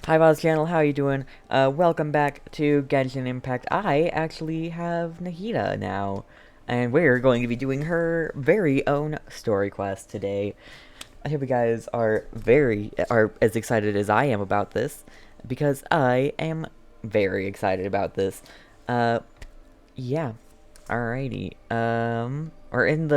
Hi VOD channel, how you doing? Welcome back to Genshin Impact. I actually have Nahida now, and we're going to be doing her very own story quest today. I hope you guys are as excited as I am about this, because I am very excited about this. Uh, yeah. Alrighty. We're in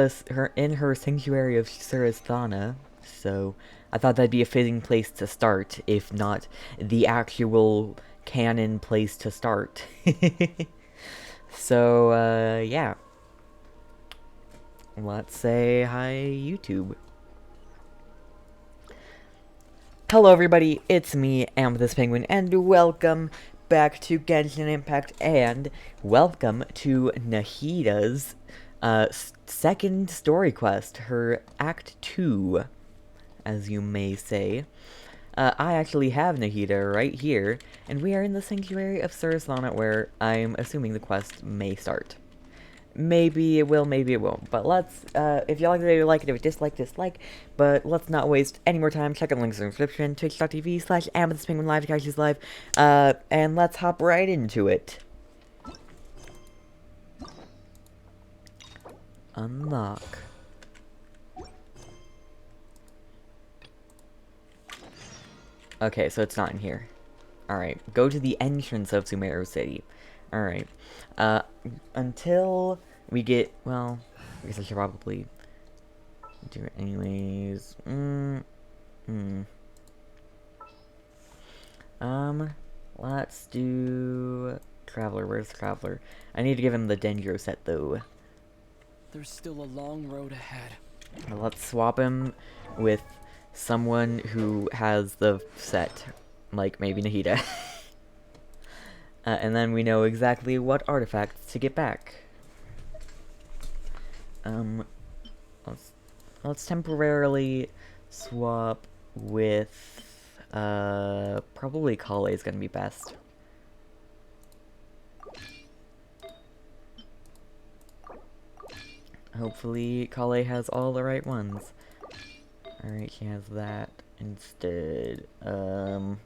her sanctuary of Suristhana, so I thought that'd be a fitting place to start, if not the actual canon place to start. So, yeah. Let's say hi, YouTube. Hello, everybody. It's me, Amethyst Penguin, and welcome back to Genshin Impact, and welcome to Nahida's second story quest, her Act 2, as you may say. I actually have Nahida right here, and we are in the Sanctuary of Suristhana, where I'm assuming the quest may start. Maybe it will, maybe it won't. But let's, if you like the video, like it. If you dislike, dislike. But let's not waste any more time. Check out the links in the description. Twitch.tv/AmethystPenguinLive to catch this live. And let's hop right into it. Unlock. Okay, so it's not in here. Alright, go to the entrance of Sumeru City. Alright. Until we get, well, I guess I should probably do it anyways. Let's do Traveler. Where's Traveler? I need to give him the Dendro set, though. There's still a long road ahead. Let's swap him with someone who has the set, like maybe Nahida. And then we know exactly what artifacts to get back. Let's temporarily swap with, probably Kale is gonna be best. Hopefully Kale has all the right ones. Alright, he has that instead. No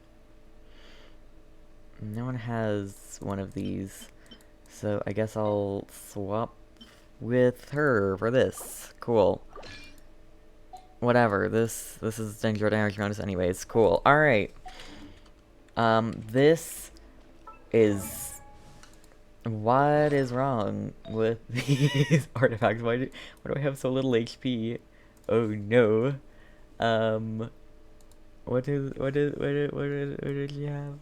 one has one of these, so I guess I'll swap with her for this. Cool. Whatever, this is Dendro damage bonus anyways. Cool. Alright. This is... What is wrong with these artifacts? Why do I have so little HP? Oh no. What did you have?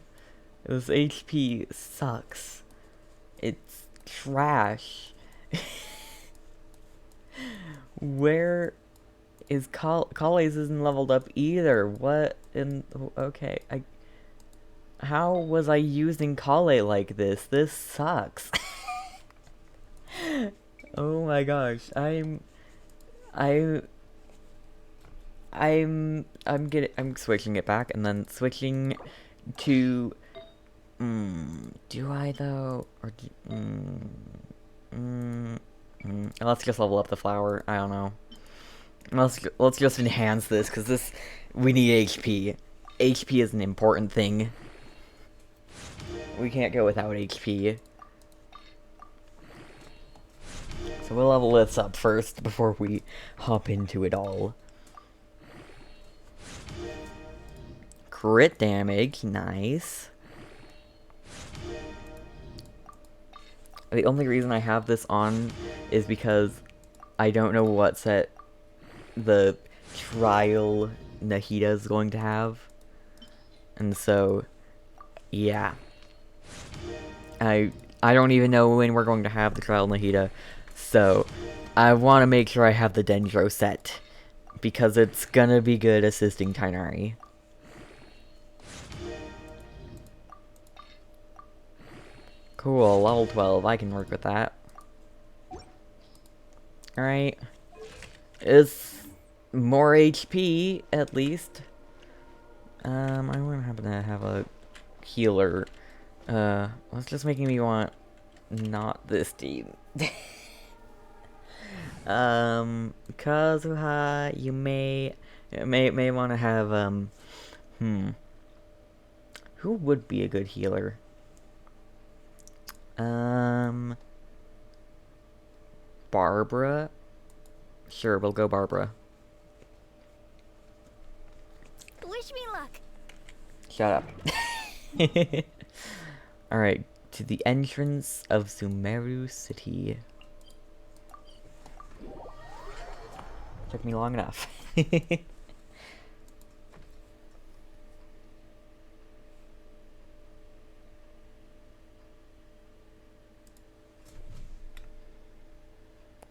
This HP sucks. It's trash. Where is Kale's isn't leveled up either. What in... Okay, how was I using Kale like this? This sucks. Oh my gosh, I'm switching it back and then switching to, do I though? Or let's just level up the flower. I don't know. Let's just enhance this, because this, we need HP. HP is an important thing. We can't go without HP. So we'll level this up first before we hop into it all. Crit damage, nice. The only reason I have this on is because I don't know what set the trial Nahida is going to have. And so, yeah. I don't even know when we're going to have the trial Nahida, so I want to make sure I have the Dendro set, because it's gonna be good assisting Tighnari. Cool, level 12, I can work with that. Alright. It's more HP, at least. I wouldn't happen to have a healer. What's just making me want not this team? Kazuha, you may want to have, Who would be a good healer? Barbara? Sure, we'll go Barbara. Wish me luck. Shut up. Alright, to the entrance of Sumeru City. Took me long enough.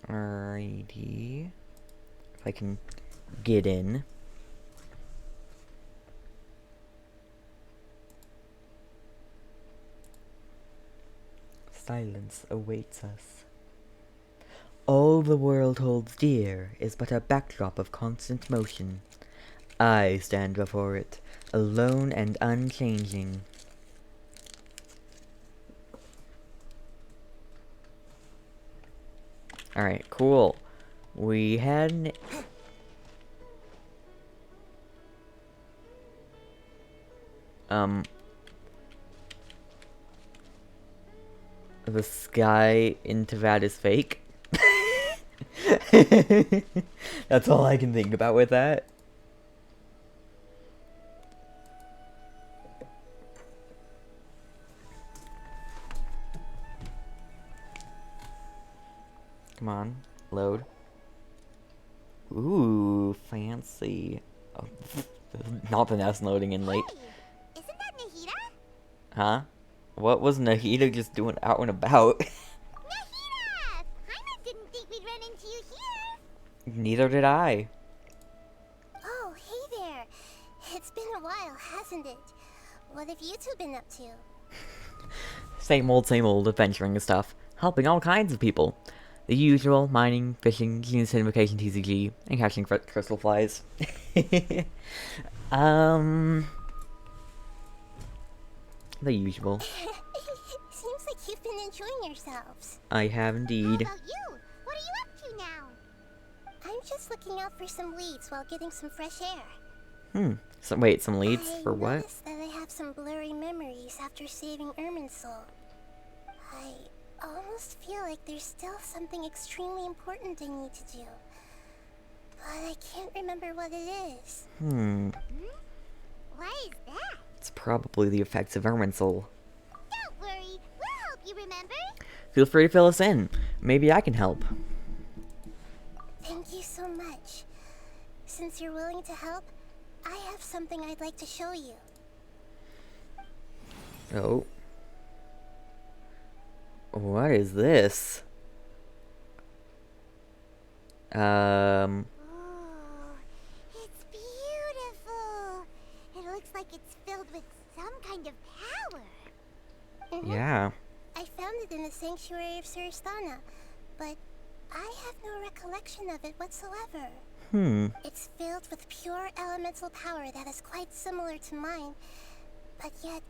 Alrighty. If I can get in. Silence awaits us. All the world holds dear is but a backdrop of constant motion. I stand before it, alone and unchanging. Alright, cool. We had the sky in Tavad is fake. That's all I can think about with that. Come on, load. Ooh, fancy. Oh, not the nest loading in late. Hey, isn't that Nahida? Huh? What was Nahida just doing out and about? Nahida! Paimon didn't think we'd run into you here. Neither did I. Oh, hey there. It's been a while, hasn't it? What have you two been up to? Same old adventuring and stuff. Helping all kinds of people. The usual, mining, fishing, using cinemacation TCG, and catching crystal flies. The usual. Seems like you've been enjoying yourselves. I have How indeed. about you? What are you up to now? I'm just looking out for some leads while getting some fresh air. So, wait, some leads I for what? noticed that I have some blurry memories after saving Ermin's soul. I almost feel like there's still something extremely important I need to do. But I can't remember what it is. Why is that? It's probably the effects of Erminsoul. Don't worry, we'll help you remember. Feel free to fill us in. Maybe I can help. Thank you so much. Since you're willing to help, I have something I'd like to show you. Oh. What is this? Oh, it's beautiful. It looks like it's filled with some kind of power. Yeah. I found it in the sanctuary of Suristana, but I have no recollection of it whatsoever. It's filled with pure elemental power that is quite similar to mine, but yet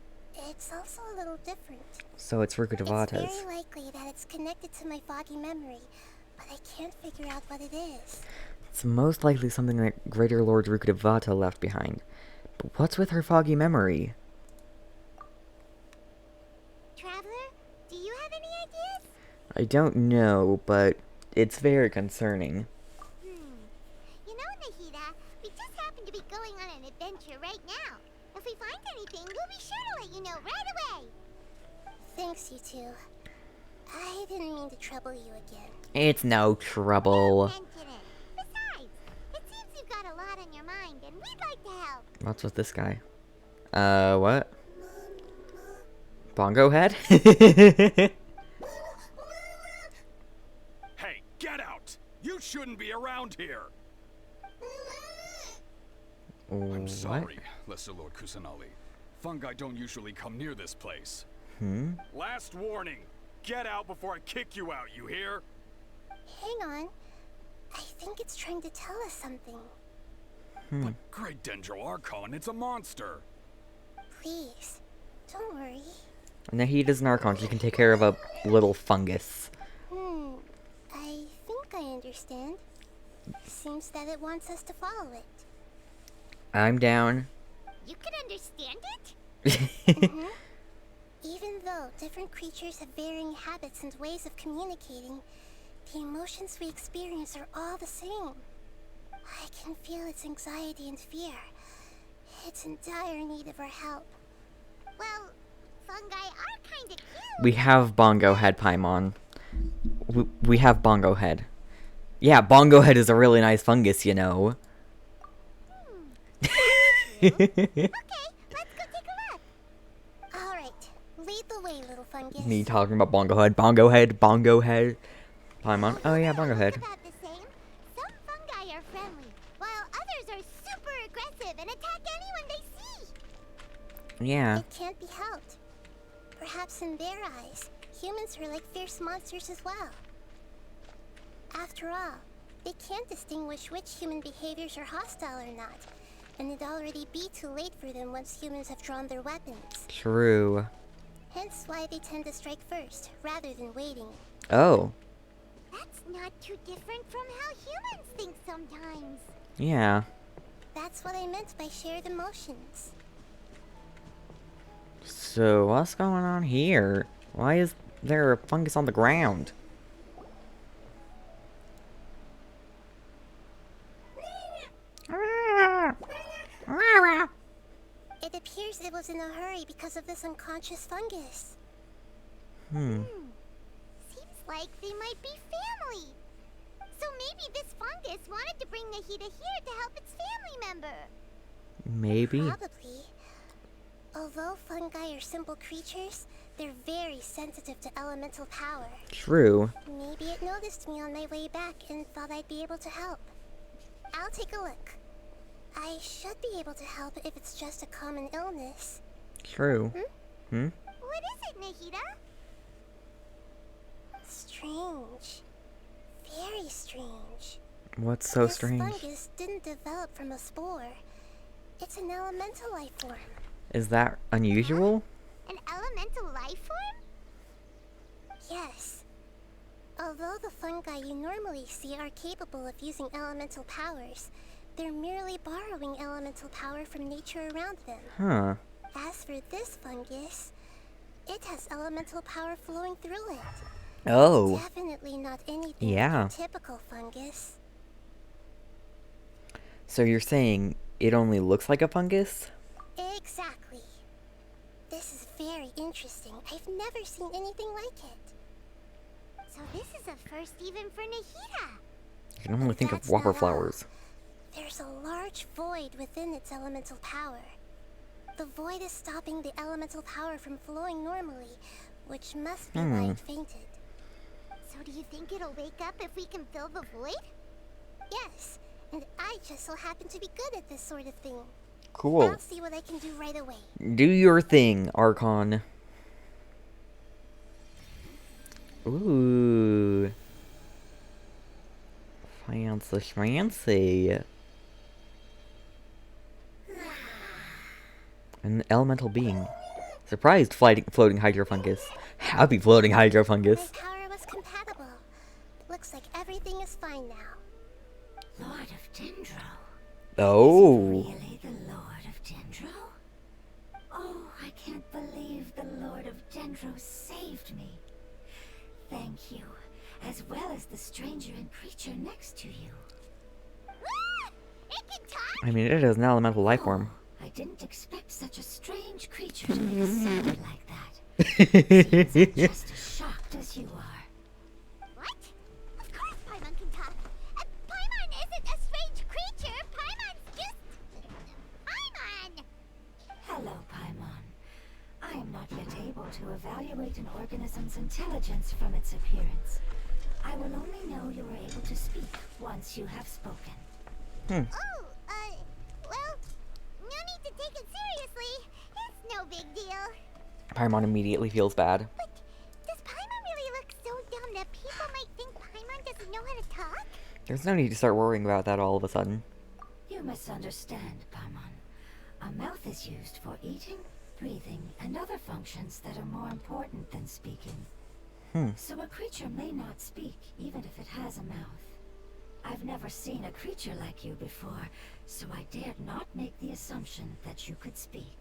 it's also a little different. So it's It's Rukudavata's. very likely that it's connected to my foggy memory, but I can't figure out what it is. It's most likely something that Greater Lord Rukudavata left behind. But what's with her foggy memory? Traveler, do you have any ideas? I don't know, but it's very concerning. You know, Nahida, we just happen to be going on an adventure right now. If we find anything, we'll be sure to let you know right away. Thanks, you two. I didn't mean to trouble you again. It's no trouble. Don't mention it. Besides, it seems you've got a lot on your mind, and we'd like to help. What's with this guy? What? Bongo head? Hey, get out! You shouldn't be around here! I'm What? sorry, Lesser Lord Kusanali. Fungi don't usually come near this place. Last warning! Get out before I kick you out, you hear? Hang on. I think it's trying to tell us something. But Great Dendro Archon, it's a monster! Please, don't worry. Nahida's an Archon. She can take care of a little fungus. I think I understand. Seems that it wants us to follow it. I'm down. You can understand it? Mm-hmm. Even though different creatures have varying habits and ways of communicating, the emotions we experience are all the same. I can feel its anxiety and fear. It's in dire need of our help. Well, fungi are kinda cute. We have Bongo Head, Paimon. We have Bongo Head. Yeah, Bongo Head is a really nice fungus, you know. Okay, let's go take a look. Alright, lead the way, little fungus. Me talking about Bongo Head, Bongo Head, Bongo Head. Paimon. Oh yeah, Bongo Head. About the same. Some fungi are friendly, while others are super aggressive and attack anyone they see. Yeah. It can't be helped. Perhaps in their eyes, humans are like fierce monsters as well. After all, they can't distinguish which human behaviors are hostile or not, and it'd already be too late for them once humans have drawn their weapons. True. Hence why they tend to strike first, rather than waiting. Oh. That's not too different from how humans think sometimes. Yeah. That's what I meant by shared emotions. So what's going on here? Why is there a fungus on the ground? It appears it was in a hurry because of this unconscious fungus. Hmm. Seems like they might be family. So maybe this fungus wanted to bring Nahida here to help its family member. Maybe. Probably. Although fungi are simple creatures, they're very sensitive to elemental power. True. Maybe it noticed me on my way back and thought I'd be able to help. I'll take a look. I should be able to help if it's just a common illness. True. Hmm? What is it, Nahida? Strange. Very strange. What's so strange? This fungus didn't develop from a spore. It's an elemental life form. Is that unusual? An elemental life form? Yes. Although the fungi you normally see are capable of using elemental powers, they're merely borrowing elemental power from nature around them. Huh. As for this fungus, it has elemental power flowing through it. Oh. Definitely not anything Yeah. like a typical fungus. So you're saying it only looks like a fungus? Exactly. This is very interesting. I've never seen anything like it. So this is a first even for Nahida. I can only think of That's water not all. flowers. There's a large void within its elemental power. The void is stopping the elemental power from flowing normally, which must be why it fainted. So do you think it'll wake up if we can fill the void? Yes, and I just so happen to be good at this sort of thing. Cool. I'll see what I can do right away. Do your thing, Archon. Ooh. Fancy schmancy. An elemental being. Surprised floating hydrofungus. Happy floating hydrofungus. My power was compatible. Looks like everything is fine now. Lord of Dendro. Oh. Really the Lord of Dendro? Oh, I can't believe the Lord of Dendro saved me. Thank you, as well as the stranger and creature next to you. Ah! It can talk! I mean, it is an elemental life form. Oh, I didn't expect such a strange creature to make a sound like that. Seems I'm just as shocked as you are. What? Of course Paimon can talk. Paimon isn't a strange creature. Paimon's just... Paimon! Hello, Paimon. I am not yet able to evaluate an organism's intelligence from its appearance. I will only know you are able to speak once you have spoken. Oh, well, no need to take it seriously. It's no big deal. Paimon immediately feels bad. But does Paimon really look so dumb that people might think Paimon doesn't know how to talk? There's no need to start worrying about that all of a sudden. You misunderstand, Paimon. A mouth is used for eating, breathing, and other functions that are more important than speaking. So a creature may not speak, even if it has a mouth. I've never seen a creature like you before, so I dared not make the assumption that you could speak.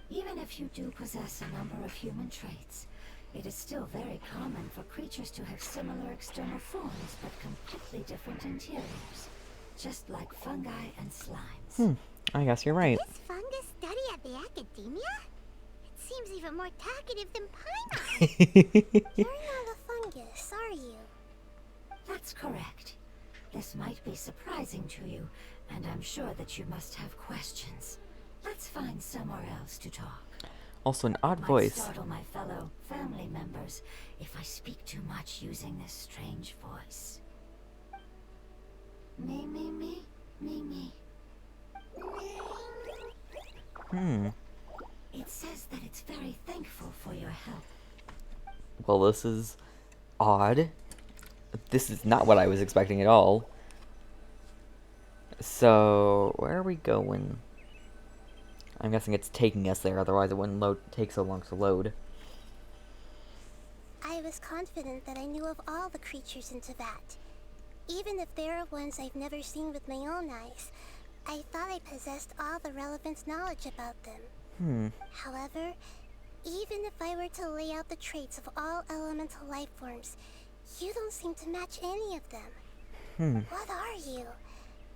Even if you do possess a number of human traits, it is still very common for creatures to have similar external forms but completely different interiors, just like fungi and slimes. I guess you're right. This fungus study at the academia? It seems even more talkative than Paimon. You're not a fungus, are you? That's correct. This might be surprising to you, and I'm sure that you must have questions. Let's find somewhere else to talk. Also an odd Might voice. startle my fellow family members if I speak too much using this strange voice. Me, me, me, me, me. It says that it's very thankful for your help. Well, this is odd. This is not what I was expecting at all. So, where are we going? I'm guessing it's taking us there, otherwise it wouldn't take so long to load. I was confident that I knew of all the creatures in Tibet. Even if there are ones I've never seen with my own eyes, I thought I possessed all the relevant knowledge about them. However, even if I were to lay out the traits of all elemental life forms, you don't seem to match any of them. What are you?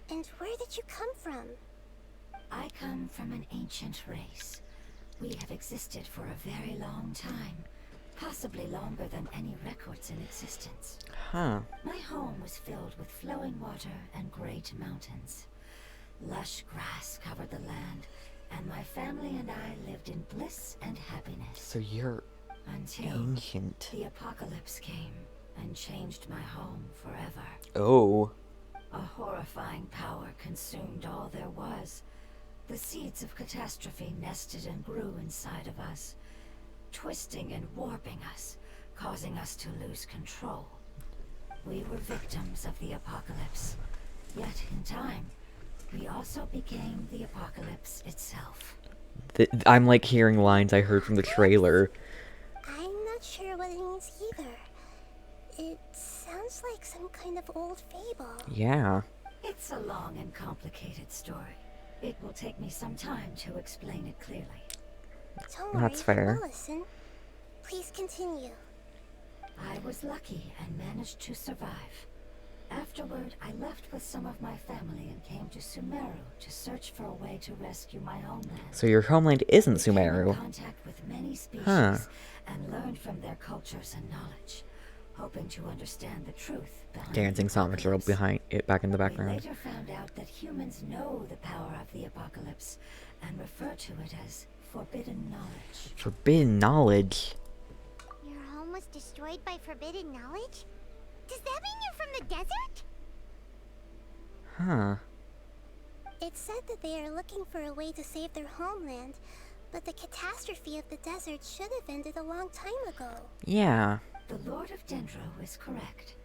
And where did you come from? I come from an ancient race. We have existed for a very long time, possibly longer than any records in existence. Huh. My home was filled with flowing water and great mountains. Lush grass covered the land, and my family and I lived in bliss and happiness. So you're Until ancient. the apocalypse came and changed my home forever. Oh. A horrifying power consumed all there was. The seeds of catastrophe nested and grew inside of us, twisting and warping us, causing us to lose control. We were victims of the apocalypse, yet in time, we also became the apocalypse itself. I'm like hearing lines I heard from the trailer. I'm not sure what it means either. It sounds like some kind of old fable. Yeah. It's a long and complicated story. It will take me some time to explain it clearly. Don't worry, That's fair. I'll listen. Please continue. I was lucky and managed to survive. Afterward, I left with some of my family and came to Sumeru to search for a way to rescue my homeland. So your homeland isn't I came in Sumeru. contact with many species and learned from their cultures and knowledge, hoping to understand the truth behind Dancing the Sonic Girl apocalypse. behind it back in the We background. later found out that humans know the power of the apocalypse and refer to it as forbidden knowledge. Forbidden knowledge. Your home was destroyed by forbidden knowledge? Does that mean you're from the desert? Huh. It said that they are looking for a way to save their homeland, but the catastrophe of the desert should have ended a long time ago. Yeah. The Lord of Dendro is correct.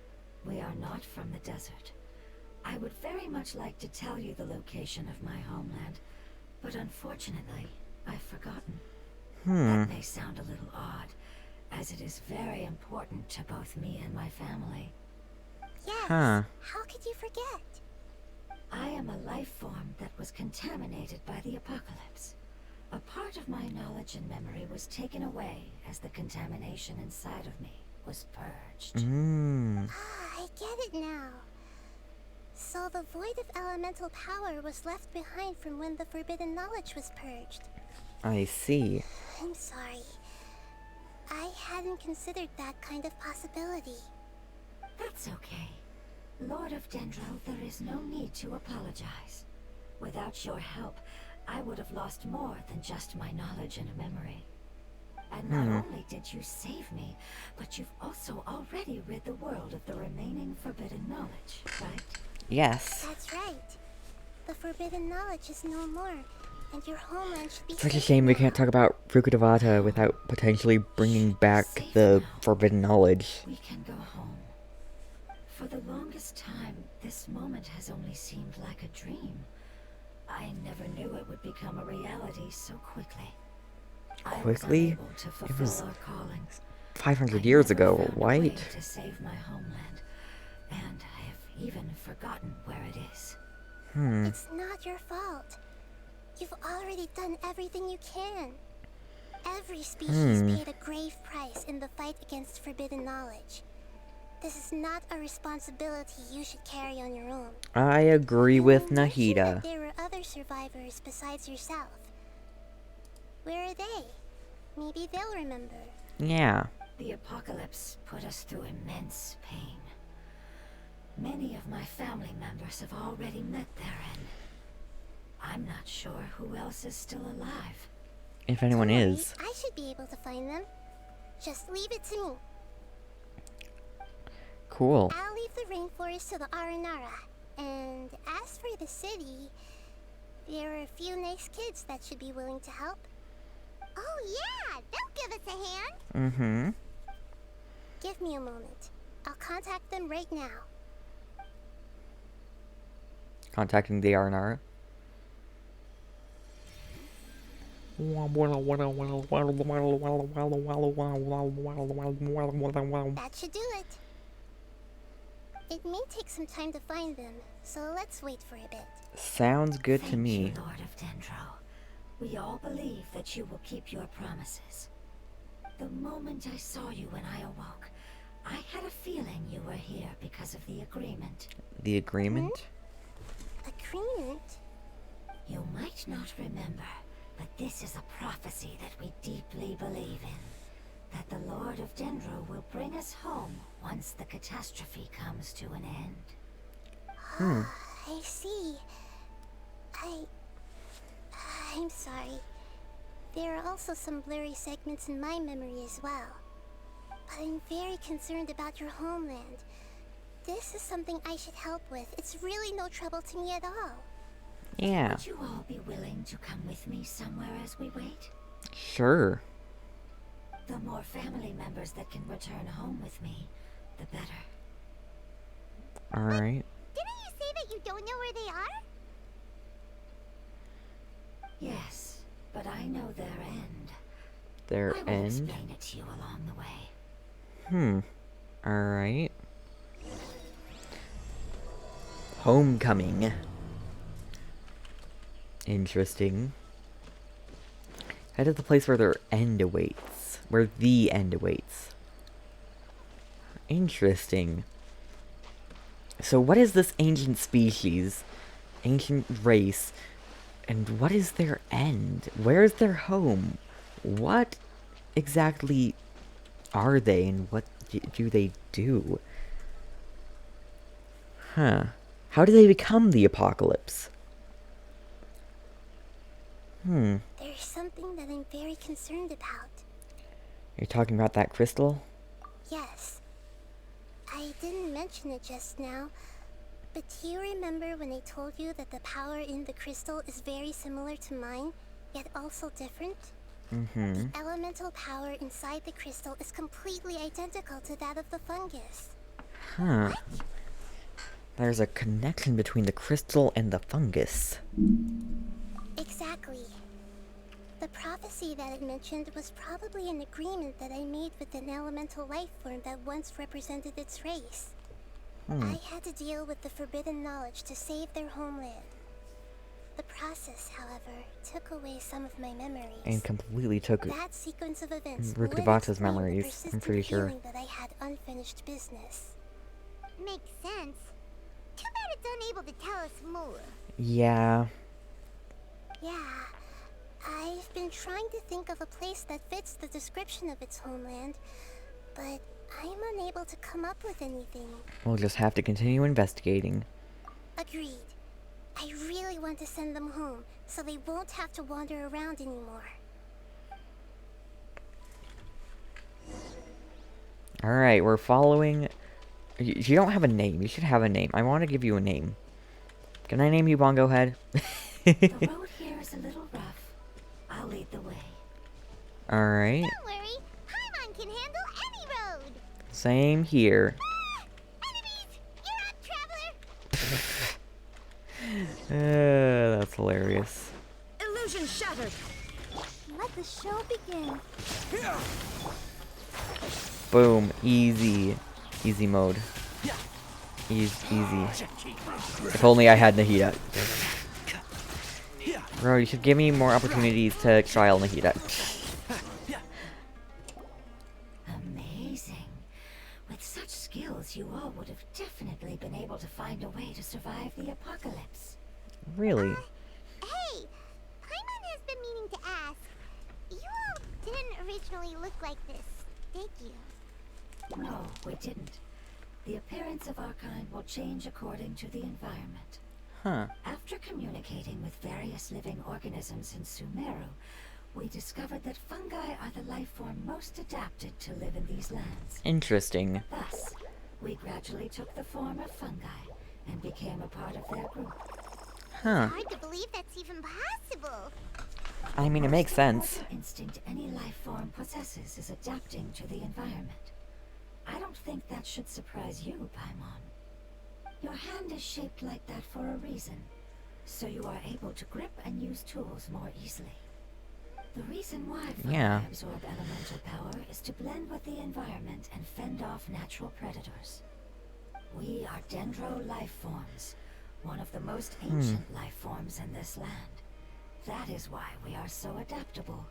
We are not from the desert. I would very much like to tell you the location of my homeland, but unfortunately, I've forgotten. That may sound a little odd, as it is very important to both me and my family. Yes. Huh. How could you forget? I am a life form that was contaminated by the apocalypse. A part of my knowledge and memory was taken away as the contamination inside of me was purged. Ah, I get it now. So the void of elemental power was left behind from when the forbidden knowledge was purged. I see. I'm sorry. I hadn't considered that kind of possibility. That's okay. Lord of Dendro, there is no need to apologize. Without your help, I would have lost more than just my knowledge and memory. And not only did you save me, but you've also already rid the world of the remaining forbidden knowledge, right? Yes. That's right. The forbidden knowledge is no more, and your homeland should be Such a safe shame we now. can't talk about Rukkhadevata without potentially bringing back the forbidden knowledge. We can go home. For the longest time, this moment has only seemed like a dream. I never knew it would become a reality so quickly. I was Quickly? unable to It fulfill was our callings. 500 I years never ago, found a way right? to save my homeland, and I have even forgotten where it is. It's not your fault. You've already done everything you can. Every species paid a grave price in the fight against forbidden knowledge. This is not a responsibility you should carry on your own. I agree with You mentioned Nahida. that there were other survivors besides yourself. Where are they? Maybe they'll remember. Yeah. The apocalypse put us through immense pain. Many of my family members have already met their end. I'm not sure who else is still alive. If anyone Don't worry, is. I should be able to find them. Just leave it to me. Cool. I'll leave the rainforest to the Aranara. And as for the city, there are a few nice kids that should be willing to help. Oh yeah, they'll give us a hand. Mm-hmm. Give me a moment. I'll contact them right now. Contacting the Arnara. That should do it. It may take some time to find them, so let's wait for a bit. Sounds good to Thank me. you, Lord of Dendro. We all believe that you will keep your promises. The moment I saw you when I awoke, I had a feeling you were here because of the agreement. The agreement? Agreement? You might not remember, but this is a prophecy that we deeply believe in. That the Lord of Dendro will bring us home once the catastrophe comes to an end. I see. I'm sorry. There are also some blurry segments in my memory as well. But I'm very concerned about your homeland. This is something I should help with. It's really no trouble to me at all. Yeah. Would you all be willing to come with me somewhere as we wait? Sure. The more family members that can return home with me, the better. Alright. Didn't you say that you don't know where they are? Yes, but I know their end. Their I will end? explain it to you along the way. Alright. Homecoming. Interesting. Head to the place where their end awaits. Where the end awaits. Interesting. So what is this ancient species? Ancient race? And what is their end? Where is their home? What exactly are they and what do they do? Huh. How do they become the apocalypse? There's something that I'm very concerned about. You're talking about that crystal? Yes. I didn't mention it just now, but do you remember when I told you that the power in the crystal is very similar to mine, yet also different? The elemental power inside the crystal is completely identical to that of the fungus. Huh. There's a connection between the crystal and the fungus. Exactly. The prophecy that it mentioned was probably an agreement that I made with an elemental life form that once represented its race. I had to deal with the forbidden knowledge to save their homeland. The process, however, took away some of my memories. And completely took That sequence of events Rick would DeVox's explain the memories, I'm persistent pretty sure. feeling that I had unfinished business. Makes sense. Too bad it's unable to tell us more. Yeah. Yeah. I've been trying to think of a place that fits the description of its homeland, but I'm unable to come up with anything. We'll just have to continue investigating. Agreed. I really want to send them home, so they won't have to wander around anymore. Alright, we're following... You don't have a name. You should have a name. I want to give you a name. Can I name you Bongo Head? The road here is a little rough. I'll lead the way. Alright. Don't worry, Paimon can handle any road. Same here. Enemies! You're on, Traveler! That's hilarious. Illusion shattered. Let the show begin. Boom. Easy. Easy mode. Easy. If only I had Nahida. Bro, you should give me more opportunities to trial Nahida. skills, you all would have definitely been able to find a way to survive the apocalypse. Really? Hey, Paimon has been meaning to ask. You all didn't originally look like this, did you? No, we didn't. The appearance of our kind will change according to the environment. Huh. After communicating with various living organisms in Sumeru, we discovered that fungi are the life form most adapted to live in these lands. Interesting. Thus, we gradually took the form of fungi and became a part of their group. Huh. Hard to believe that's even possible. I mean, it makes sense. The instinct any life form possesses is adapting to the environment. I don't think that should surprise you, Paimon. Your hand is shaped like that for a reason, so you are able to grip and use tools more easily. The reason why fungi absorb elemental power is to blend with the environment and fend off natural predators. We are dendro life forms, one of the most ancient life forms in this land. That is why we are so adaptable.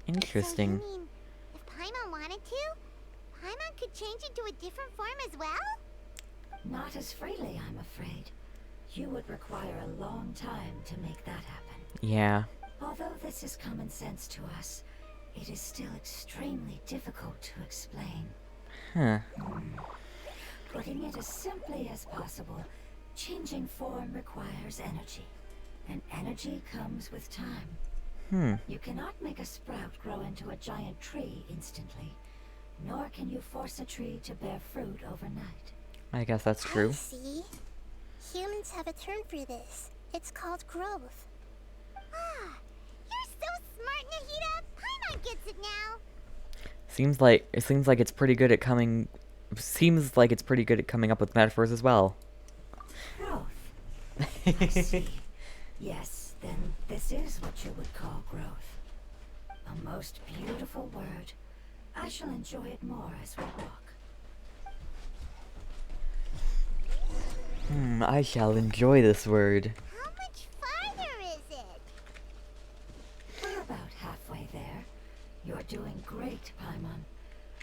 Interesting. So you mean, if Paimon wanted to, Paimon could change into a different form as well? Not as freely, I'm afraid. You would require a long time to make that happen. Yeah. Although this is common sense to us, it is still extremely difficult to explain. Huh. Putting it as simply as possible, changing form requires energy, and energy comes with time. You cannot make a sprout grow into a giant tree instantly, nor can you force a tree to bear fruit overnight. I guess that's true. I see. Humans have a term for this. It's called growth. Ah, you're so smart, Nahida. Paimon gets it now. Seems like it's pretty good at coming. Seems like it's pretty good at coming up with metaphors as well. Growth. I see. Yes, then this is what you would call growth. A most beautiful word. I shall enjoy it more as we walk. I shall enjoy this word. How much farther is it? We're about halfway there. You're doing great, Paimon.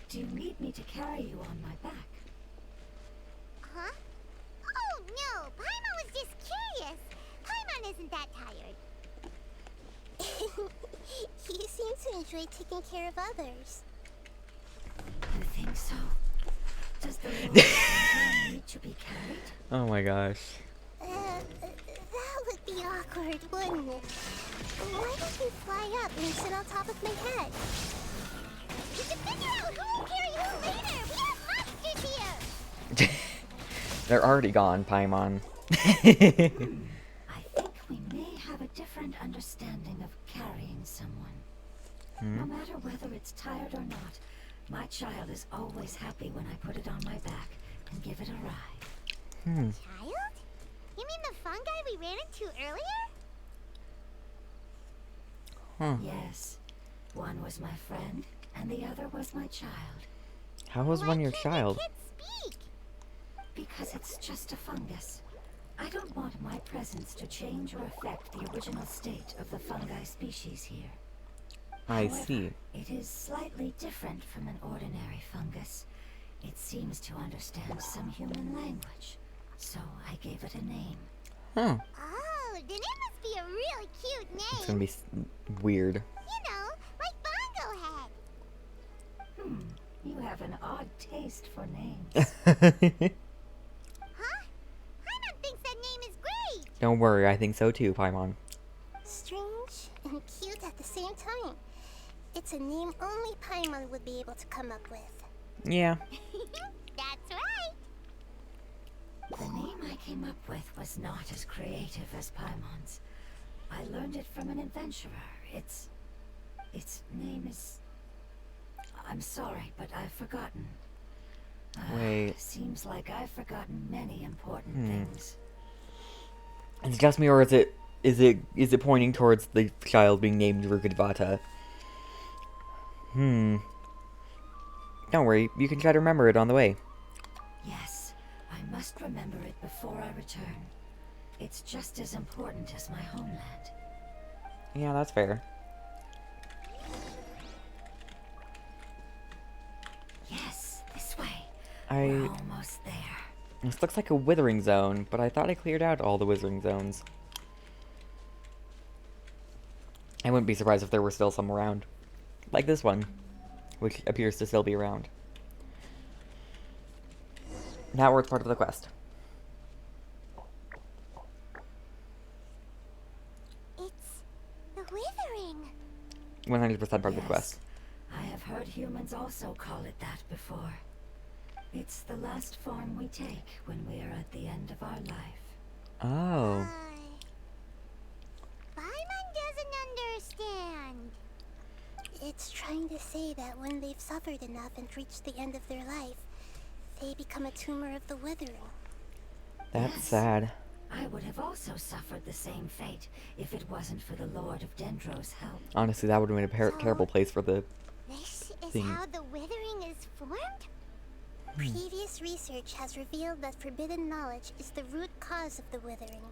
Do you need me to carry you on my back? Huh? Oh, no. Paimon was just curious. Paimon isn't that tired. You seem to enjoy taking care of others. You think so? Does the Lord need to be carried? Oh my gosh. That would be awkward, wouldn't it? Why don't you fly up and sit on top of my head? We can figure out who will carry who later! We have monsters here! They're already gone, Paimon. I think we may have a different understanding of carrying someone. No matter whether it's tired or not, my child is always happy when I put it on my back and give it a ride. Child? You mean the fungi we ran into earlier? Yes. One was my friend, and the other was my child. How was one your Why child? can't the kid speak? Because it's just a fungus. I don't want my presence to change or affect the original state of the fungi species here. I However, see. it is slightly different from an ordinary fungus. It seems to understand some human language, so I gave it a name. Huh. Oh, then it must be a really cute name. It's gonna be weird. You know, like Bongo Head. You have an odd taste for names. Huh? Paimon thinks that name is great. Don't worry, I think so too, Paimon. Strange and cute at the same time. It's a name only Paimon would be able to come up with. Yeah. That's right. The name I came up with was not as creative as Paimon's. I learned it from an adventurer. Its name is... I'm sorry, but I've forgotten. Wait. Seems like I've forgotten many important things. Is it just me, or is it pointing towards the child being named Rukadvata? Don't worry, you can try to remember it on the way. Yes, I must remember it before I return. It's just as important as my homeland. Yeah, that's fair. Yes, this way. I We're almost This looks like a withering zone, but I thought I cleared out all the withering zones. I wouldn't be surprised if there were still some around. Like this one, which appears to still be around. Now it's part of the quest. It's the withering. 100% part of the Yes, quest. I have heard humans also call it that before. It's the last form we take when we are at the end of our life. Oh. Paimon doesn't understand. It's trying to say that when they've suffered enough and reached the end of their life, they become a tumor of the withering. That's Yes. sad. I would have also suffered the same fate if it wasn't for the Lord of Dendro's help. Honestly, that would have been a terrible place for the... This is Thing. how the withering is formed? Previous research has revealed that forbidden knowledge is the root cause of the withering.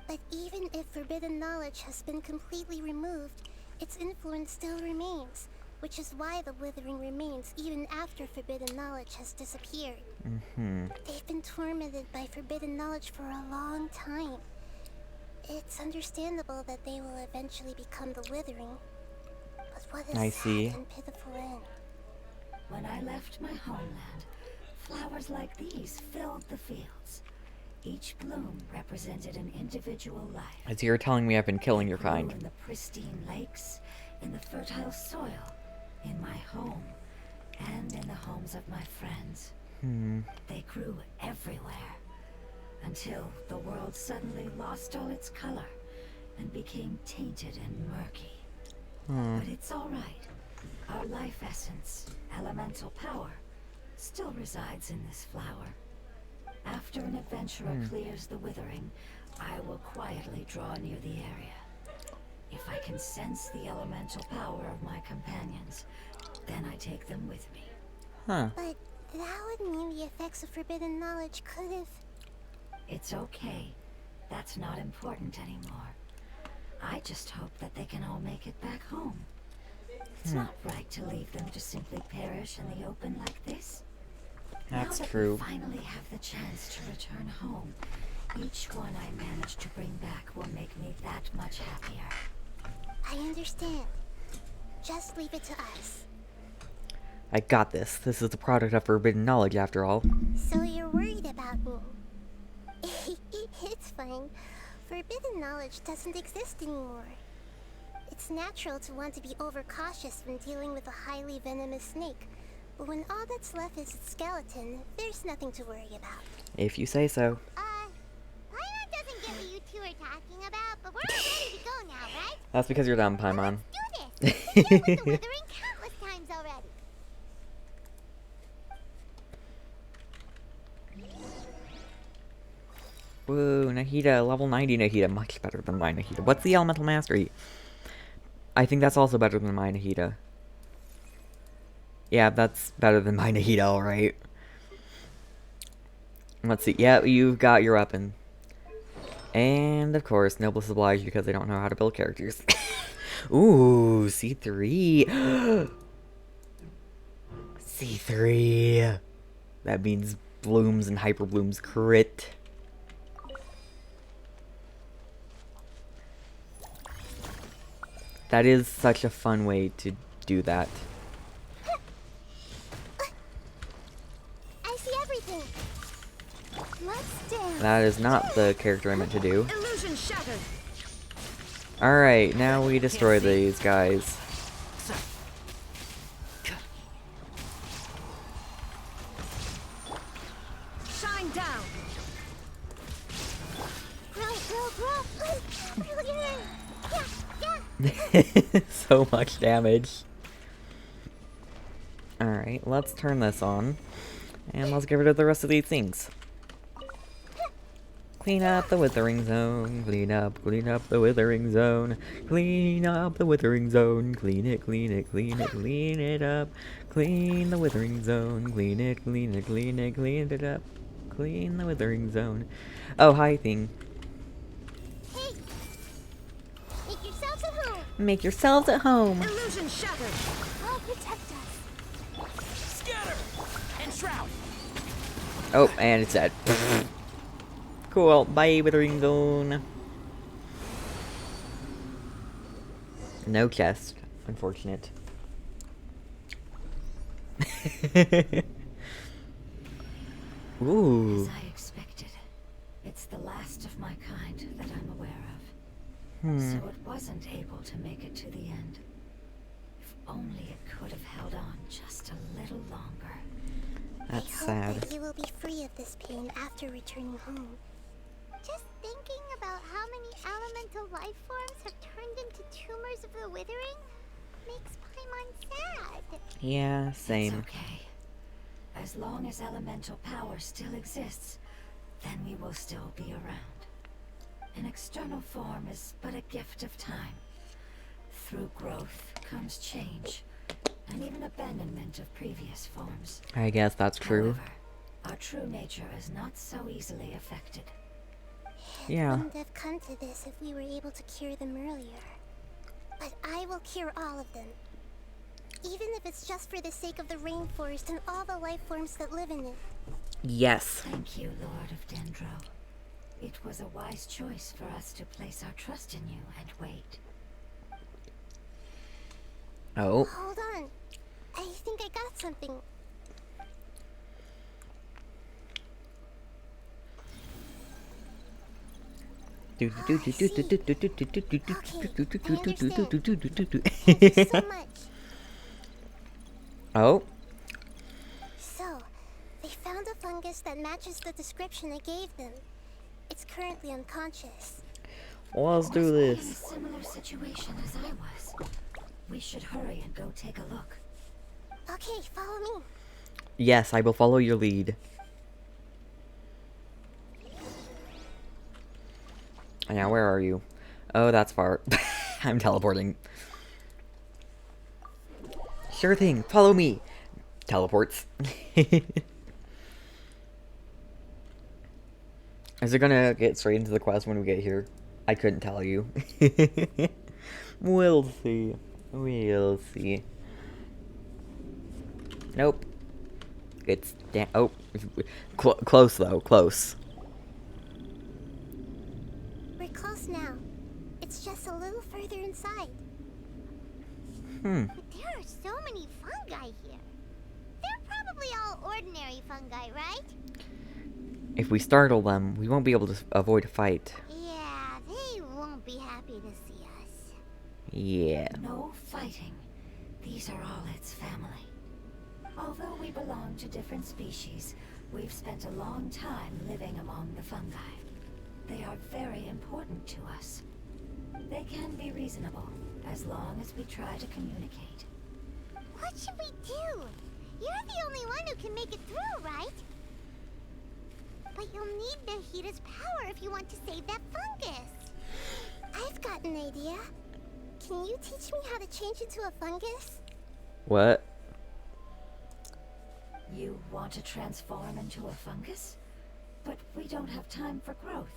But even if forbidden knowledge has been completely removed, its influence still remains, which is why the withering remains even after forbidden knowledge has disappeared. They've been tormented by forbidden knowledge for a long time. It's understandable that they will eventually become the withering. But what a I sad see. and pitiful end. When I left my homeland, flowers like these filled the fields. Each bloom represented an individual life. As you're telling me I've been killing your They grew kind. in the pristine lakes, in the fertile soil, in my home, and in the homes of my friends. They grew everywhere, until the world suddenly lost all its color and became tainted and murky. But it's all right. Our life essence, elemental power, still resides in this flower. After an adventurer clears the withering, I will quietly draw near the area. If I can sense the elemental power of my companions, then I take them with me. Huh. But that would mean the effects of forbidden knowledge could have... It's okay. That's not important anymore. I just hope that they can all make it back home. It's not right to leave them to simply perish in the open like this. That's Now that true. we finally have the chance to return home, each one I manage to bring back will make me that much happier. I understand. Just leave it to us. I got this. This is the product of forbidden knowledge, after all. So you're worried about me? It's fine. Forbidden knowledge doesn't exist anymore. It's natural to want to be overcautious when dealing with a highly venomous snake. But when all that's left is its skeleton, there's nothing to worry about. If you say so. Paimon doesn't get what you two are talking about, but we're all ready to go now, right? That's because you're dumb, Paimon. Do this! We've been with the withering countless times already. Whoa, Nahida, level 90 Nahida. Much better than my Nahida. What's the elemental mastery? I think that's also better than my Nahida. Yeah, that's better than my Nahida, alright. Let's see. Yeah, you've got your weapon. And, of course, Noblesse Oblige because they don't know how to build characters. Ooh, C3. C3. That means blooms and hyper blooms crit. That is such a fun way to do that. I see everything. Let's dance. That is not the character I meant to do. Illusion shattered. Alright, now we destroy these guys. Shine down. Grow. Brilliant. Yeah. So much damage. Alright, let's turn this on. And let's get rid of the rest of these things. Clean up the withering zone. Clean up the withering zone. Clean up the withering zone. Clean it up. Clean the withering zone. Clean it up. Clean the withering zone. Oh, hi, thing. Hey. Make yourselves at home. Make yourselves at home. Illusion shattered. I'll protect us. Scatter! And shroud! Oh, and it's dead. Cool. Bye, Withering Zone. No chest. Unfortunate. Ooh. As I expected, it's the last of my kind that I'm aware of. So it wasn't able to make it to the end. If only it could have held on just a little longer. That's I hope sad. that you will be free of this pain after returning home. Just thinking about how many elemental life forms have turned into tumors of the withering makes Paimon sad. Yeah, It's same. okay. As long as elemental power still exists, then we will still be around. An external form is but a gift of time. Through growth comes change, and even abandonment of previous forms. I guess that's true. However, our true nature is not so easily affected. Yeah. Wouldn't have come to this if we were able to cure them earlier. But I will cure all of them. Even if it's just for the sake of the rainforest and all the life forms that live in it. Yes. Thank you, Lord of Dendro. It was a wise choice for us to place our trust in you and wait. Oh. Hold on. I think I got something. Thank you so much. Oh. So, they found a fungus that matches the description I gave them. It's currently unconscious. Let's do In a this. similar situation as I was. We should hurry and go take a look. Okay, follow me. Yes, I will follow your lead. Now, where are you? Oh, that's far. I'm teleporting. Sure thing, follow me. Teleports. Is it gonna get straight into the quest when we get here? I couldn't tell you. We'll see. We'll see. Nope. It's oh, close though. Close. We're close now. It's just a little further inside. Hmm. There are so many fungi here. They're probably all ordinary fungi, right? If we startle them, we won't be able to avoid a fight. Yeah, they won't be happy to see us. Yeah. No fighting. These are all its family. Although we belong to different species, we've spent a long time living among the fungi. They are very important to us. They can be reasonable, as long as we try to communicate. What should we do? You're the only one who can make it through, right? But you'll need Nahida's power if you want to save that fungus. I've got an idea. Can you teach me how to change into a fungus? What? You want to transform into a fungus? But we don't have time for growth.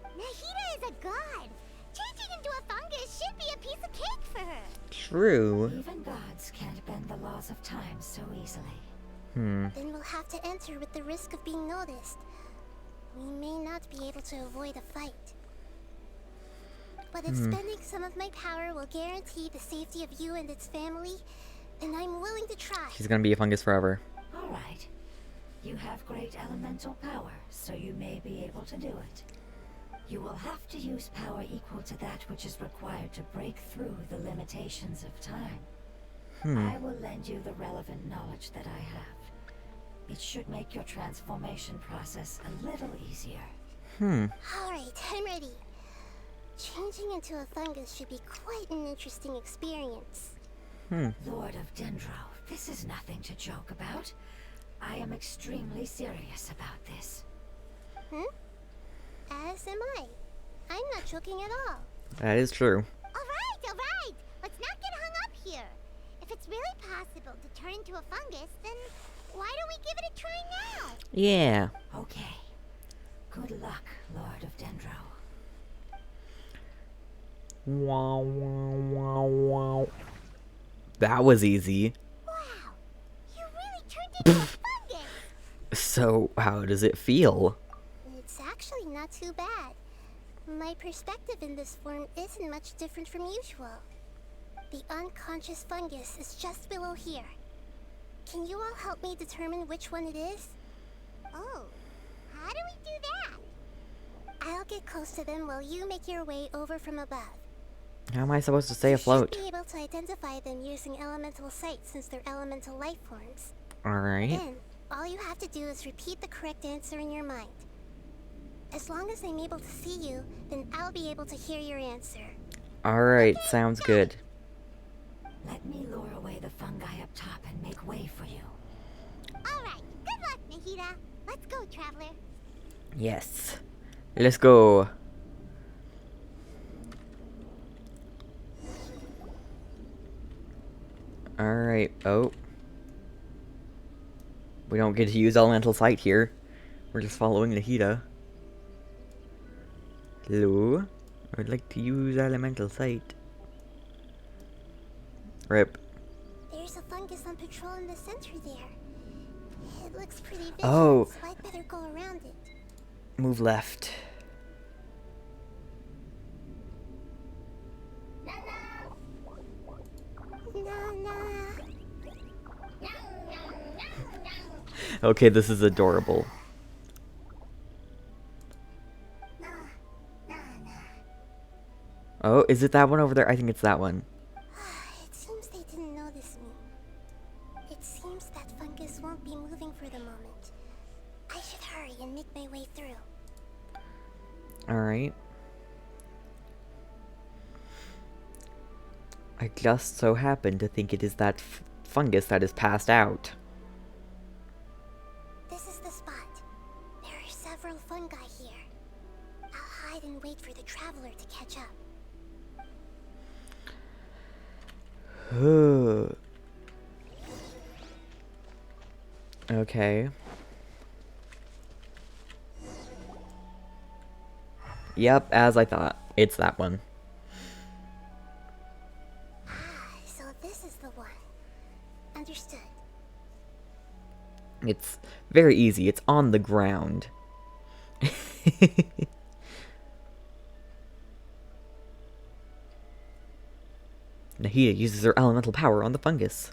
Nahida is a god. Changing into a fungus should be a piece of cake for her. True. Even gods can't bend the laws of time so easily. Hmm. Then we'll have to enter with the risk of being noticed. We may not be able to avoid a fight. But if spending some of my power will guarantee the safety of you and its family, then I'm willing to try. She's gonna be a fungus forever. All right. You have great elemental power, so you may be able to do it. You will have to use power equal to that which is required to break through the limitations of time. I will lend you the relevant knowledge that I have. It should make your transformation process a little easier. Alright, I'm ready. Changing into a fungus should be quite an interesting experience. Lord of Dendro, this is nothing to joke about. I am extremely serious about this. As am I. I'm not joking at all. That is true. Alright! Let's not get hung up here. If it's really possible to turn into a fungus, then why don't we give it a try now? Yeah. Okay. Good luck, Lord of Dendro. Wow, wow, wow, wow. That was easy. Wow! You really turned into a fungus! So, how does it feel? It's actually not too bad. My perspective in this form isn't much different from usual. The unconscious fungus is just below here. Can you all help me determine which one it is? Oh, how do we do that? I'll get close to them while you make your way over from above. How am I supposed to stay You afloat? should be able to identify them using elemental sight since they're elemental life forms. Alright. Then, all you have to do is repeat the correct answer in your mind. As long as I'm able to see you, then I'll be able to hear your answer. Alright, sounds good. Let me lure away the fungi up top and make way for you. Alright, good luck, Nahida. Let's go, Traveler. Yes. Let's go. Alright, oh. We don't get to use elemental sight here. We're just following Nahida. Hello? I'd like to use elemental sight. Rip. There's a fungus on patrol in the center there. It looks pretty vicious, Oh. so I'd better go around it. Move left. Nana. Okay, this is adorable. Oh, is it that one over there? I think it's that one. It seems they didn't notice me. It seems that fungus won't be moving for the moment. I should hurry and make my way through. Alright. I just so happen to think it is that fungus that is passed out. This is the spot. There are several fungi here. I'll hide and wait for the traveler to catch up. Okay. Yep, as I thought. It's that one. So this is the one. Understood. It's very easy. It's on the ground. Nahida uses her elemental power on the fungus.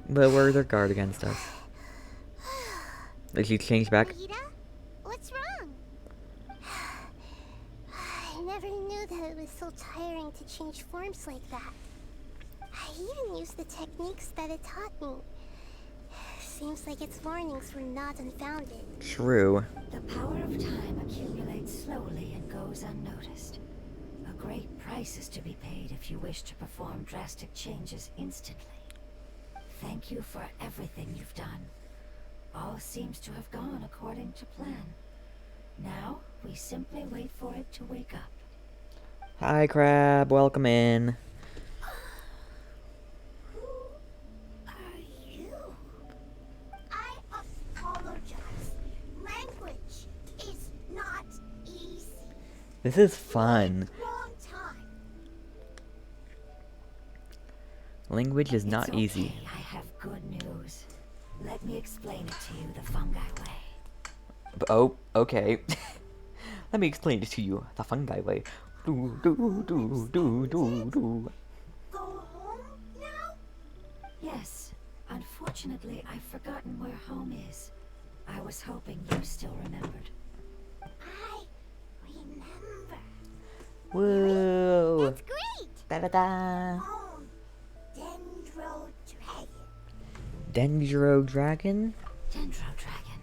But we're their guard against us. Did she change back? Nahida? What's wrong? I never knew that it was so tiring to change forms like that. I even used the techniques that it taught me. Seems like its warnings were not unfounded. True. The power of time accumulates slowly and goes unnoticed. A great price is to be paid if you wish to perform drastic changes instantly. Thank you for everything you've done. All seems to have gone according to plan. Now, we simply wait for it to wake up. Hi, Crab. Welcome in. Who are you? I apologize. Language is not easy. This is fun. Wrong time. Language is not It's easy. okay, I have good news. Let me explain it to you the fungi way. Oh, okay. Let me explain it to you the fungi way. Do do do do do do. Go home now? Yes. Unfortunately, I've forgotten where home is. I was hoping you still remembered. I remember. Whoa! That's great. Da da da. Home. Dendro Dragon. Dendro dragon. Dendro Dragon.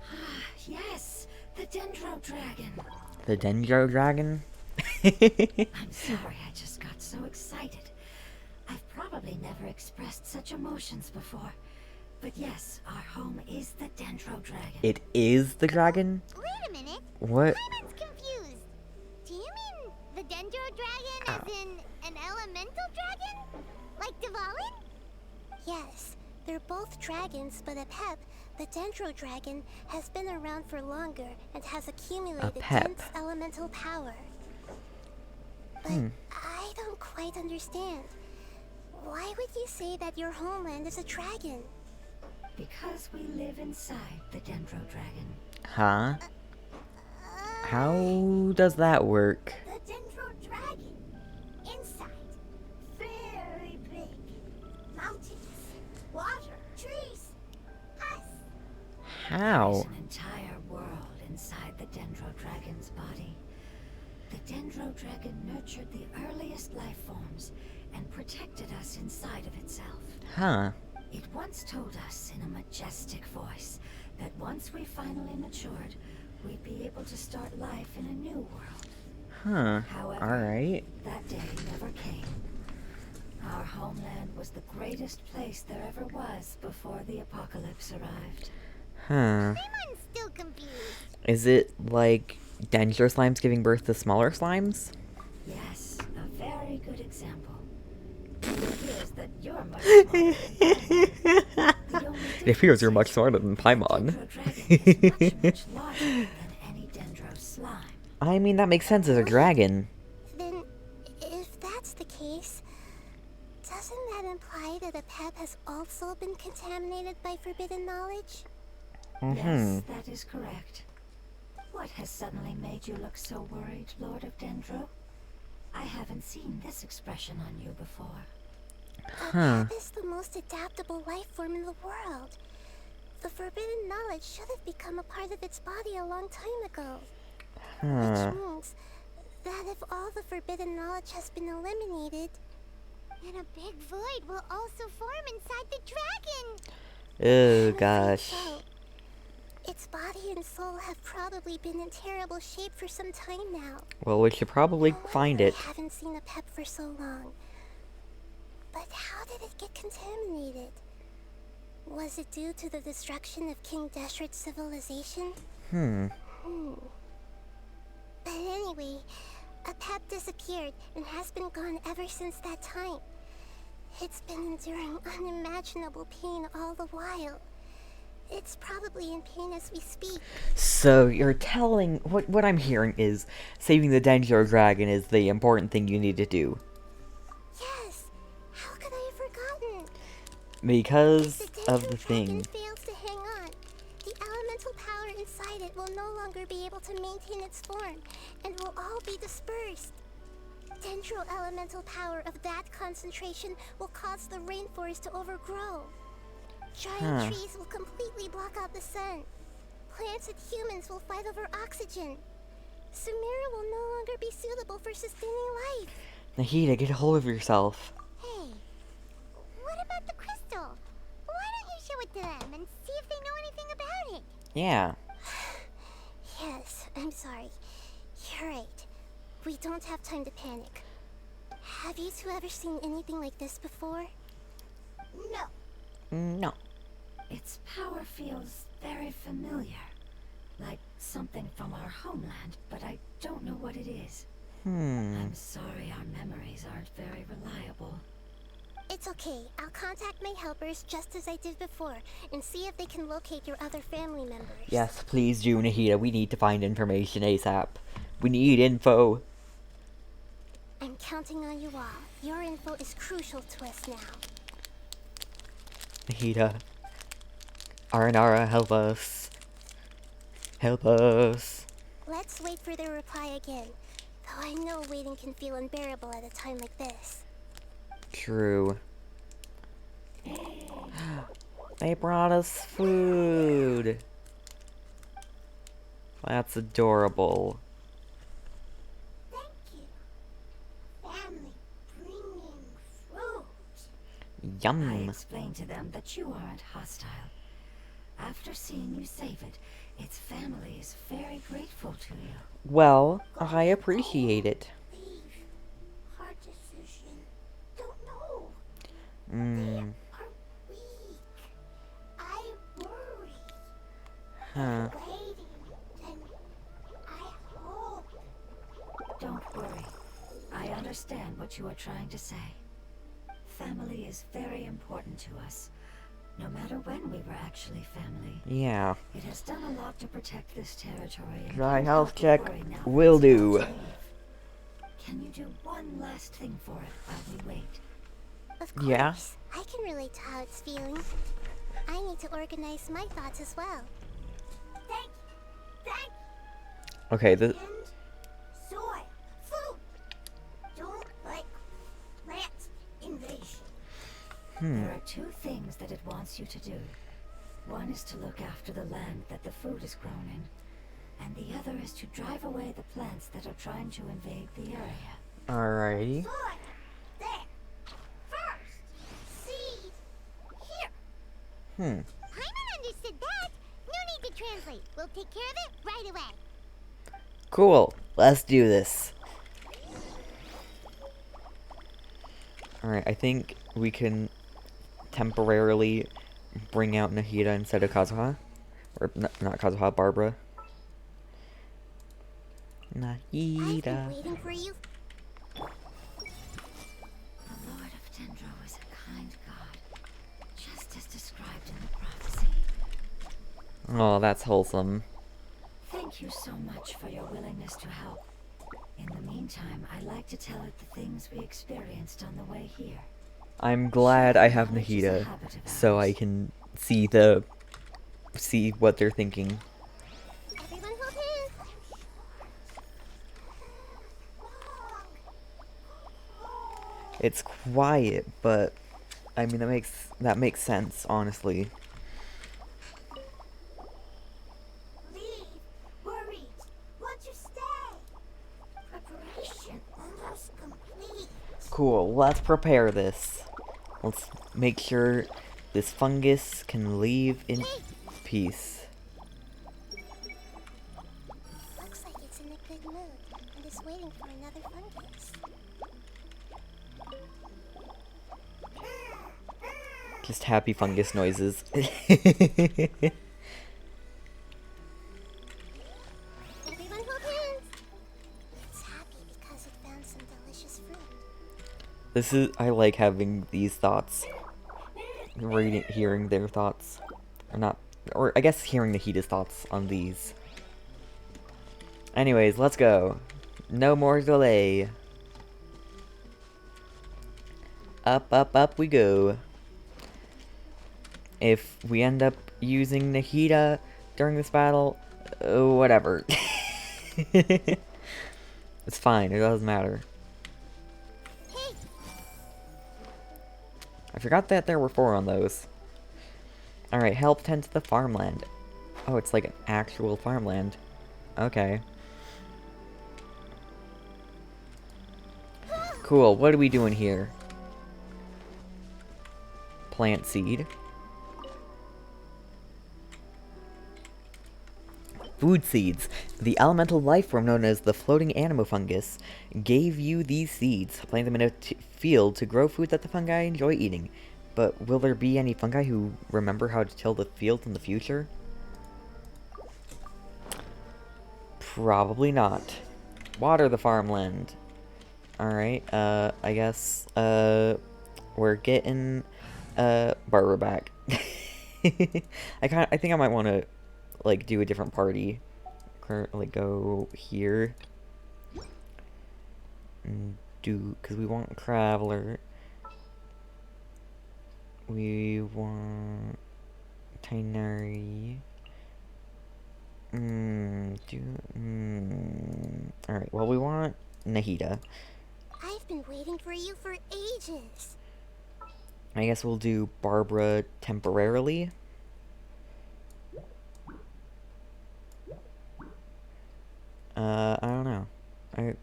Ah, yes, the Dendro Dragon. The Dendro dragon. I'm sorry, I just got so excited. I've probably never expressed such emotions before. But yes, our home is the Dendro Dragon. It is the dragon. Wait a minute. What? Paimon's confused. Do you mean the Dendro Dragon as in an elemental dragon? Like Dvalin? Yes, they're both dragons, but Apep, the Dendro Dragon, has been around for longer and has accumulated Apep. dense elemental power. But I don't quite understand. Why would you say that your homeland is a dragon? Because we live inside the Dendro Dragon. Huh? How does that work? The Dendro Dragon. Inside. Very big. Mountains. Water. Trees. Us. How? There's an entire world inside the Dendro Dragon's body. The Dendro Dragon nurtured the earliest life forms and protected us inside of itself. Huh. It once told us in a majestic voice that once we finally matured, we'd be able to start life in a new world. Huh. However, Alright. that day never came. Our homeland was the greatest place there ever was before the apocalypse arrived. Huh. I'm still confused. Is it like Dendro slimes giving birth to smaller slimes? Yes, a very good example. It appears that you're much smarter than It appears you're much smarter than Paimon. Dendro Dragon is much, much larger than any Dendro slime. I mean, that makes sense as a dragon. Then, if that's the case, doesn't that imply that Apep has also been contaminated by forbidden knowledge? Yes, that is correct. What has suddenly made you look so worried, Lord of Dendro? I haven't seen this expression on you before. Huh. Apep is the most adaptable life form in the world. The forbidden knowledge should have become a part of its body a long time ago. Huh. Which means that if all the forbidden knowledge has been eliminated, then a big void will also form inside the dragon. Oh I'm afraid gosh. so. Its body and soul have probably been in terrible shape for some time now. Well, we should probably No find wonder it. I haven't seen Apep for so long. But how did it get contaminated? Was it due to the destruction of King Deshret's civilization? Hmm. But anyway, Apep disappeared and has been gone ever since that time. It's been enduring unimaginable pain all the while. It's probably in pain as we speak. So you're telling what I'm hearing is saving the Dendro Dragon is the important thing you need to do. Yes! How could I have forgotten? Because If the of Dendro the Dragon thing. fails to hang on, the elemental power inside it will no longer be able to maintain its form and will all be dispersed. Dendro elemental power of that concentration will cause the rainforest to overgrow. Giant trees will completely block out the sun. Plants and humans will fight over oxygen. Sumeru will no longer be suitable for sustaining life. Nahida, get a hold of yourself. Hey, what about the crystal? Why don't you show it to them and see if they know anything about it? Yeah. Yes, I'm sorry. You're right. We don't have time to panic. Have you two ever seen anything like this before? No. No. Its power feels very familiar. Like something from our homeland, but I don't know what it is. I'm sorry our memories aren't very reliable. It's okay. I'll contact my helpers just as I did before and see if they can locate your other family members. Yes, please do, Nahida. We need to find information ASAP. We need info. I'm counting on you all. Your info is crucial to us now. Nahida. Aranara, help us. Help us. Let's wait for their reply again. Though I know waiting can feel unbearable at a time like this. True. They brought us food. That's adorable. Thank you. Family bringing fruit. I Yum. explained to them that you aren't hostile. After seeing you save it, its family is very grateful to you. Well, I appreciate it. Leave. Hard decision. Don't know. Hmm. Are weak. I worry. Huh. Waiting. And I hope. Don't worry. I understand what you are trying to say. Family is very important to us. No matter when we were actually family. Yeah. It has done a lot to protect this territory. and Dry can't health help but check worry now will that it's do. about to leave. Can you do one last thing for it while we wait? Of Yeah? course. I can relate to how it's feeling. I need to organize my thoughts as well. Thank Okay, Wind, soil, food. Don't like plant invasion. There are two things that it wants you to do. One is to look after the land that the food is grown in, and the other is to drive away the plants that are trying to invade the area. alrighty. Soil, there. First, seed, here. Paimon understood that. No need to translate. We'll take care of it right away. Cool. Let's do this. Alright, I think we can temporarily bring out Nahida instead of Kazuha. Or, not Kazuha, Barbara. I've been Nahida. waiting for you. The Lord of Dendro is a kind god, just as described in the prophecy. Oh, that's wholesome. Thank you so much for your willingness to help. In the meantime, I'd like to tell it the things we experienced on the way here. I'm glad I have Nahida, so I can see what they're thinking. Everyone hold hands. It's quiet, but I mean that makes sense, honestly. Leave, worried, want to stay. Preparation almost complete. Cool, let's prepare this. Let's make sure this fungus can leave in peace. Looks like it's in a good mood and is waiting for another fungus. Just happy fungus noises. Everyone hold hands. It's happy because it found some delicious fruit. I like having these thoughts. Hearing their thoughts. Or I guess hearing Nahida's thoughts on these. Anyways, let's go. No more delay. Up, up, up we go. If we end up using Nahida during this battle, whatever. It's fine, it doesn't matter. Hey, I forgot that there were 4 on those. Alright, help tend to the farmland. Oh, it's like an actual farmland. Okay. Cool, what are we doing here? Plant seed. Food seeds. The elemental life form known as the floating fungus gave you these seeds. Plant them in a field to grow food that the fungi enjoy eating. But will there be any fungi who remember how to till the fields in the future? Probably not. Water the farmland. Alright, I guess, we're getting, Barbara back. I think I might want to, like, do a different party. Currently go here. And because we want Traveler. We want Tinary. Alright, well, we want Nahida. I've been waiting for you for ages. I guess we'll do Barbara temporarily. I don't know.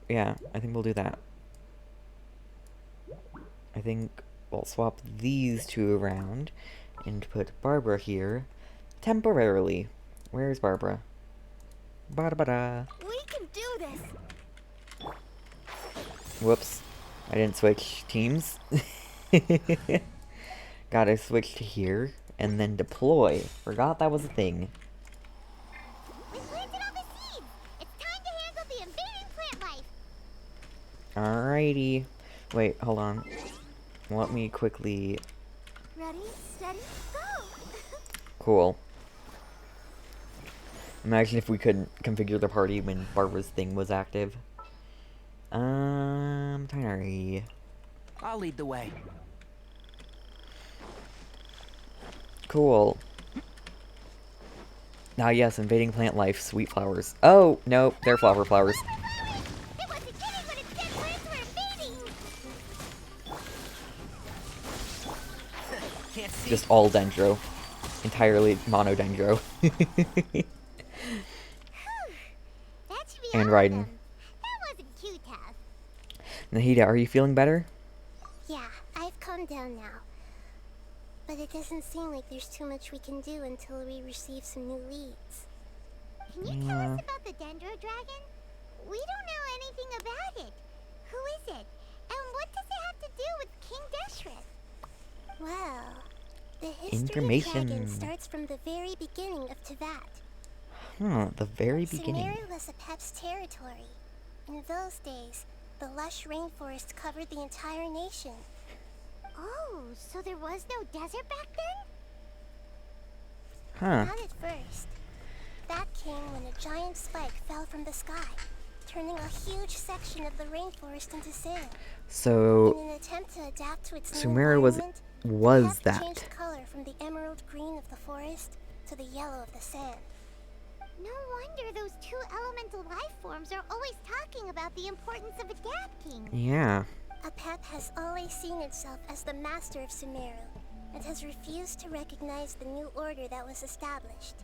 Yeah, I think we'll do that. I think we'll swap these 2 around and put Barbara here temporarily. Where's Barbara? Barbara. We can do this. Whoops. I didn't switch teams. Gotta switch to here and then deploy. Forgot that was a thing. We planted all the seeds. It's time to handle the invading plant life. Alrighty. Wait, hold on. Let me quickly... Ready, steady, go. Cool. Imagine if we couldn't configure the party when Barbara's thing was active. I'll lead the way. Cool. Now, yes, invading plant life, sweet flowers. Oh, no, they're flower flowers. It wasn't kidding when it said plants were invading! Just all dendro. Entirely monodendro. That should be And all of Raiden. them. That wasn't too tough. Nahida, are you feeling better? Yeah, I've calmed down now. But it doesn't seem like there's too much we can do until we receive some new leads. Can you tell us about the Dendro Dragon? We don't know anything about it. Who is it? And what does it have to do with King Deshret? Well, the history Information. of dragons starts from the very beginning of Tevat. The very beginning. Sumeru was a Pep's territory. In those days, the lush rainforest covered the entire nation. Oh, so there was no desert back then? Huh. Not at first. That came when a giant spike fell from the sky, turning a huge section of the rainforest into sand. So, In an attempt to adapt to its new Sumeru environment, was Pep that. changed color from the emerald green of the forest to the yellow of the sand. No wonder those two elemental life forms are always talking about the importance of adapting. Yeah. Apep has always seen itself as the master of Sumeru, and has refused to recognize the new order that was established.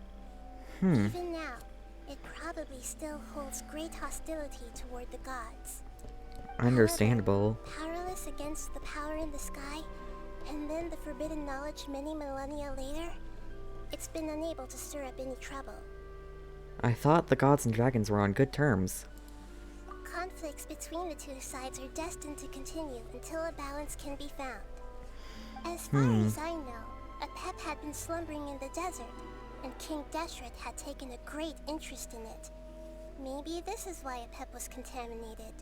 Even now, it probably still holds great hostility toward the gods. Understandable. However, powerless against the power in the sky, and then the forbidden knowledge many millennia later, it's been unable to stir up any trouble. I thought the gods and dragons were on good terms. Conflicts between the two sides are destined to continue until a balance can be found. As far as I know, Apep had been slumbering in the desert, and King Deshret had taken a great interest in it. Maybe this is why Apep was contaminated.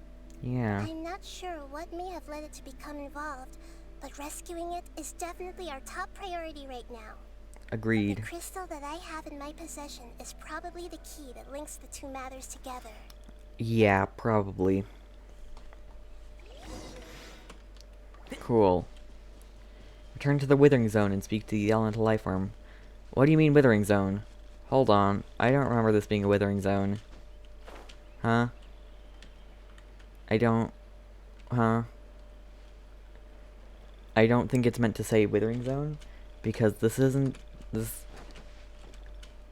Yeah. I'm not sure what may have led it to become involved, but rescuing it is definitely our top priority right now. Agreed. The crystal that I have in my possession is probably the key that links the two matters together. Yeah, probably. Cool. Return to the Withering Zone and speak to the elemental life form. What do you mean Withering Zone? Hold on. I don't remember this being a Withering Zone. Huh? I don't... Huh? I don't think it's meant to say Withering Zone, because this isn't... This...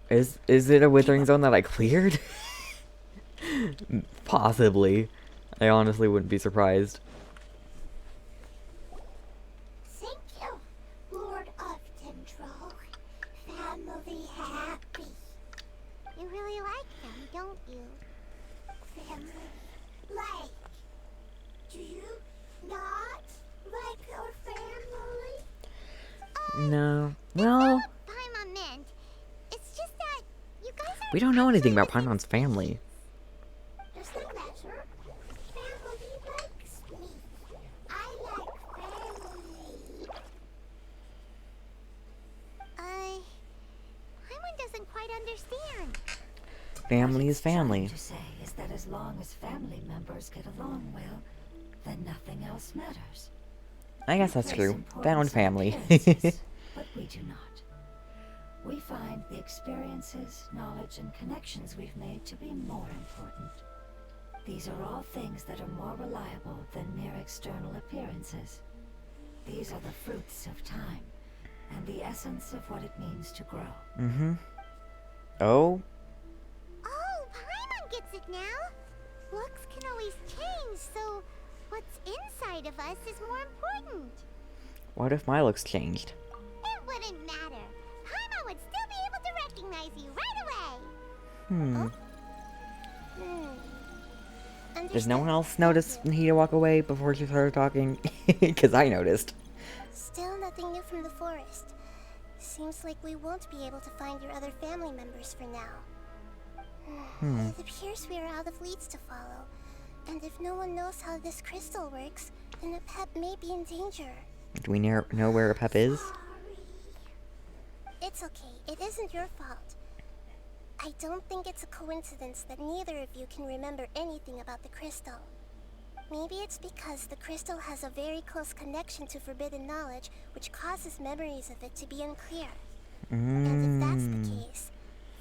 Is it a Withering Zone that I cleared? Possibly. I honestly wouldn't be surprised. Thank you, Lord of Dendro. Family happy. You really like them, don't you? Family like. Do you not like your family? No. Well, Paimon meant. It's just that you guys are. we don't know anything about Paimon's family. Doesn't matter. Family likes me. I like family. Paimon doesn't quite understand. Family is Trying family. to say is that as long as family members get along well, then nothing else matters. I guess that's Place true. importance Found on family. appearances, but we do not. We find the experiences, knowledge, and connections we've made to be more important. These are all things that are more reliable than mere external appearances. These are the fruits of time, and the essence of what it means to grow. Oh? Oh, Paimon gets it now. Looks can always change, so what's inside of us is more important. What if my looks changed? It wouldn't matter. Paimon would still be able to recognize you right away. Does no one else notice Nahida walk away before she started talking? Because I noticed. Still nothing new from the forest. Seems like we won't be able to find your other family members for now. It appears we are out of leads to follow. And if no one knows how this crystal works, then Apep may be in danger. Do we know where Pep is? It's okay. It isn't your fault. I don't think it's a coincidence that neither of you can remember anything about the crystal. Maybe it's because the crystal has a very close connection to forbidden knowledge, which causes memories of it to be unclear. And if that's the case,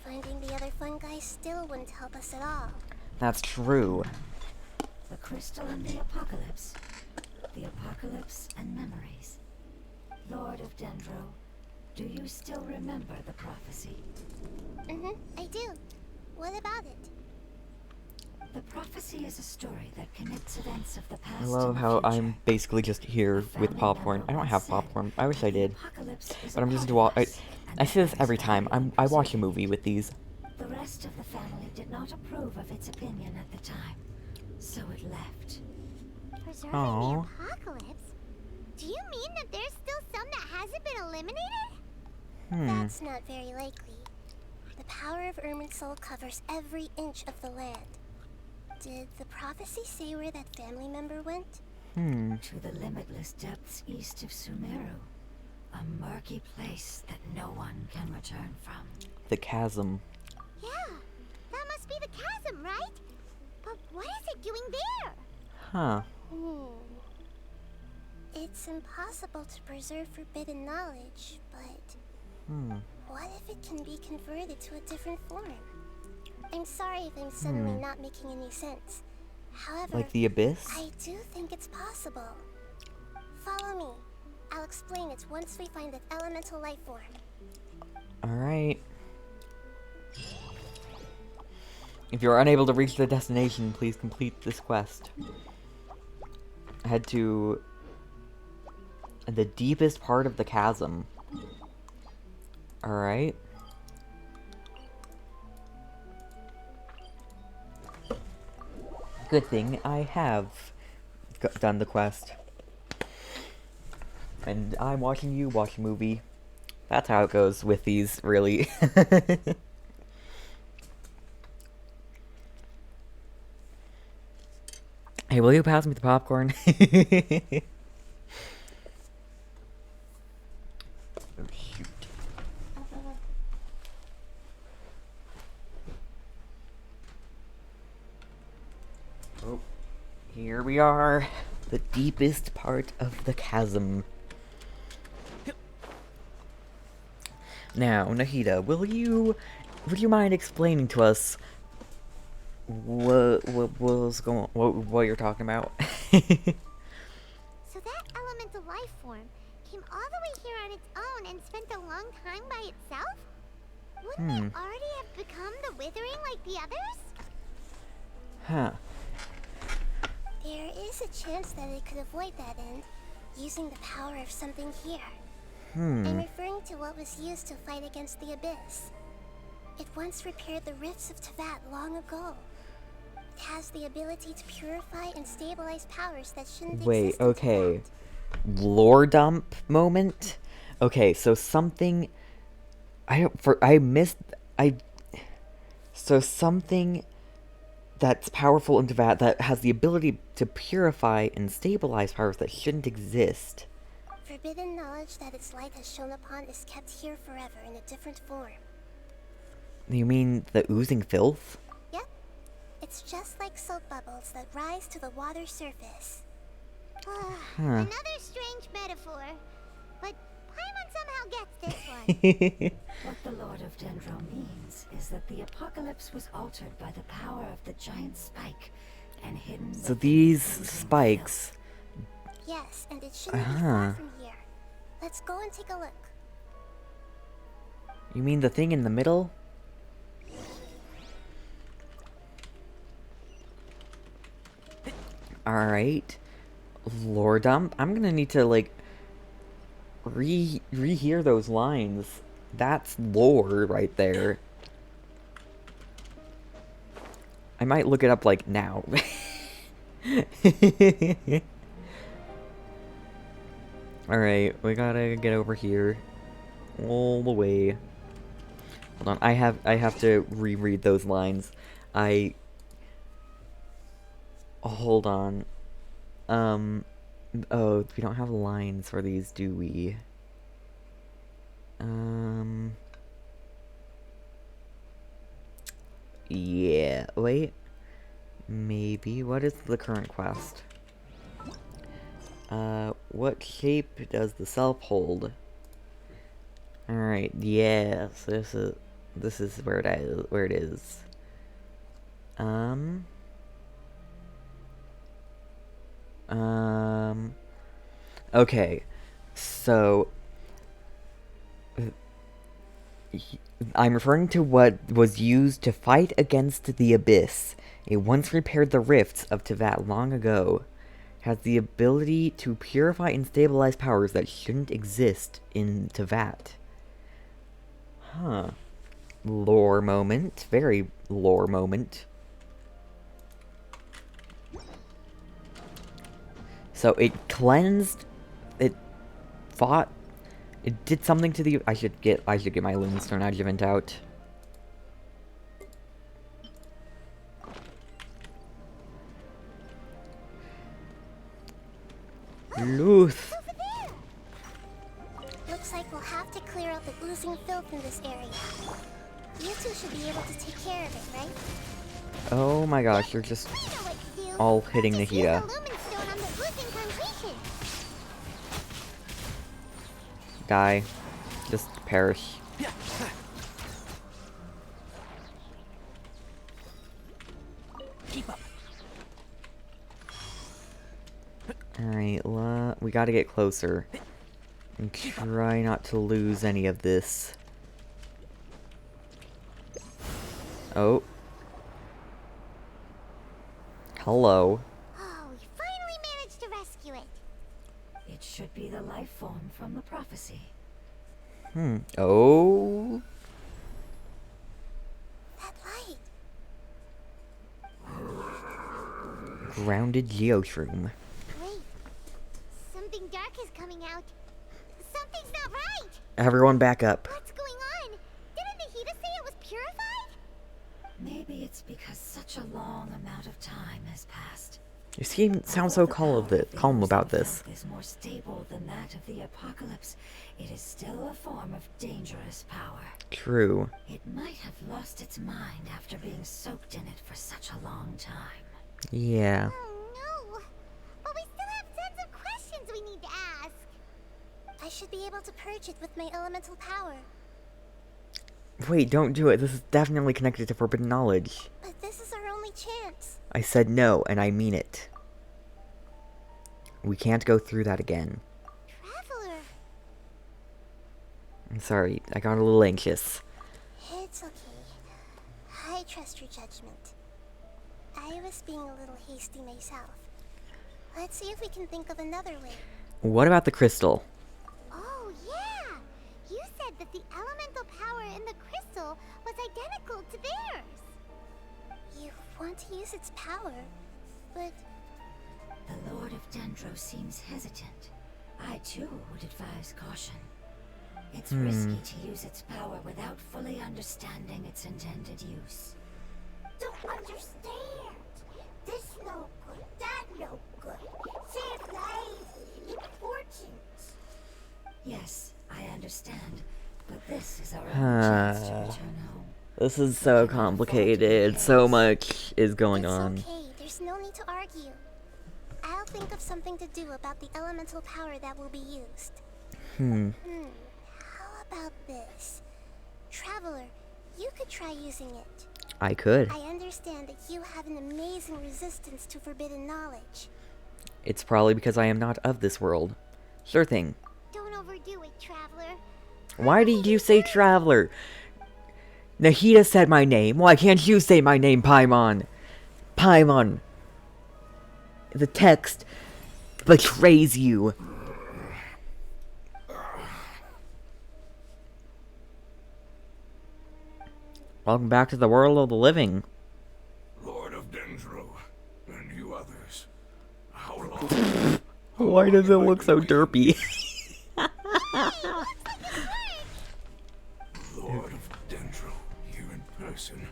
finding the other fungi still wouldn't help us at all. That's true. The crystal and the apocalypse. The apocalypse and memories. Lord of Dendro, do you still remember the prophecy? I do. What about it? The prophecy is a story that connects events of the past I to love the how future. I'm basically just here A with family popcorn. member I don't once have said popcorn. I wish that I the did. apocalypse is But I'm a just part of I us, and say this that every is time. valuable I watch a possession. movie with these. The rest of the family did not approve of its opinion at the time, so it left. Preserving Aww. the apocalypse? Do you mean that there's still some that hasn't been eliminated? That's not very likely. The power of Irminsul covers every inch of the land. Did the prophecy say where that family member went? To the limitless depths east of Sumeru. A murky place that no one can return from. The chasm. Yeah, that must be the chasm, right? But what is it doing there? Huh. It's impossible to preserve forbidden knowledge, but what if it can be converted to a different form? I'm sorry if I'm suddenly not making any sense. However, Like the abyss? I do think it's possible. Follow me. I'll explain it once we find that elemental life form. Alright. If you're unable to reach the destination, please complete this quest. Head to the deepest part of the chasm. Alright. Good thing I have done the quest. And I'm watching you watch a movie. That's how it goes with these, really. Hey, will you pass me the popcorn? Oh, shoot. Oh, here we are. The deepest part of the chasm. Now, Nahida, would you mind explaining to us what you're talking about? So that elemental life form came all the way here on its own and spent a long time by itself? Wouldn't it already have become the Withering like the others? Huh. There is a chance that it could avoid that end, using the power of something here. I'm referring to what was used to fight against the Abyss. It once repaired the rifts of Tevat long ago. It has the ability to purify and stabilize powers that shouldn't Wait, exist in okay. Tevat. Lore dump moment? Okay, so something... So something that's powerful in Tevat that has the ability to purify and stabilize powers that shouldn't exist. Forbidden knowledge that its light has shone upon is kept here forever in a different form. You mean the oozing filth? Yep. It's just like soap bubbles that rise to the water surface. Another strange metaphor. But Paimon somehow gets this one. What the Lord of Dendro means is that the apocalypse was altered by the power of the giant spike and hidden. So these spikes... Yes, and it shouldn't be far from here. Let's go and take a look. You mean the thing in the middle? Alright. Lore dump? I'm gonna need to, like, rehear those lines. That's lore right there. I might look it up, like, now. Alright, we gotta get over here. All the way. Hold on, I have to reread those lines. Hold on. Oh, we don't have lines for these, do we? Yeah, wait. Maybe. What is the current quest? What shape does the self hold? Alright, yes, this is where it is. Okay. So I'm referring to what was used to fight against the Abyss. It once repaired the rifts of Tevat long ago. It has the ability to purify and stabilize powers that shouldn't exist in Tevat. Huh. Lore moment. Very lore moment. So it cleansed, it fought, it did something to the. I should get my Lunestone adjuvant out. Luth. Over there! Looks like we'll have to clear out the oozing filth in this area. You two should be able to take care of it, right? Oh my gosh, you're just I know what to do. all hitting Just use Nahida. the lumen stone on the oozing concretion. Die. Just perish. Keep up. Alright, we gotta get closer. And try not to lose any of this. Oh. Hello. Oh, we finally managed to rescue it. It should be the life form from the prophecy. Oh. That light. Grounded Geoshroom. Wait. Something dark is coming out. Something's not right. Everyone back up. What's going on? Didn't Nahida say it was purified? Maybe it's because such a long amount of time has passed. You sound so calm about this. Is more stable than that of the apocalypse. It is still a form of dangerous power. True. It might have lost its mind after being soaked in it for such a long time. Yeah. Oh no. But we still have tons of questions we need to ask. I should be able to purge it with my elemental power. Wait, don't do it. This is definitely connected to forbidden knowledge. But this is our only chance. I said no, and I mean it. We can't go through that again. Traveler. I'm sorry, I got a little anxious. It's okay. I trust your judgment. I was being a little hasty myself. Let's see if we can think of another way. What about the crystal? Oh, yeah! You said that the elemental power in the crystal was identical to theirs. You want to use its power, but... The Lord of Dendro seems hesitant. I too would advise caution. It's risky to use its power without fully understanding its intended use. Don't understand! This no good, that no good. Save lives, important. Yes, I understand, but this is our only chance to return home. This is so complicated. So much is going on. It's okay, there's no need to argue. I'll think of something to do about the elemental power that will be used. How about this? Traveler, you could try using it. I could. I understand that you have an amazing resistance to forbidden knowledge. It's probably because I am not of this world. Sure thing. Don't overdo it, Traveler. Why did you say Traveler? Nahida said my name. Why can't you say my name, Paimon? Paimon. The text betrays you. Welcome back to the world of the living. Lord of Dendro, and you others, how long? Why does it look so derpy? Lord of Dendro, here in person.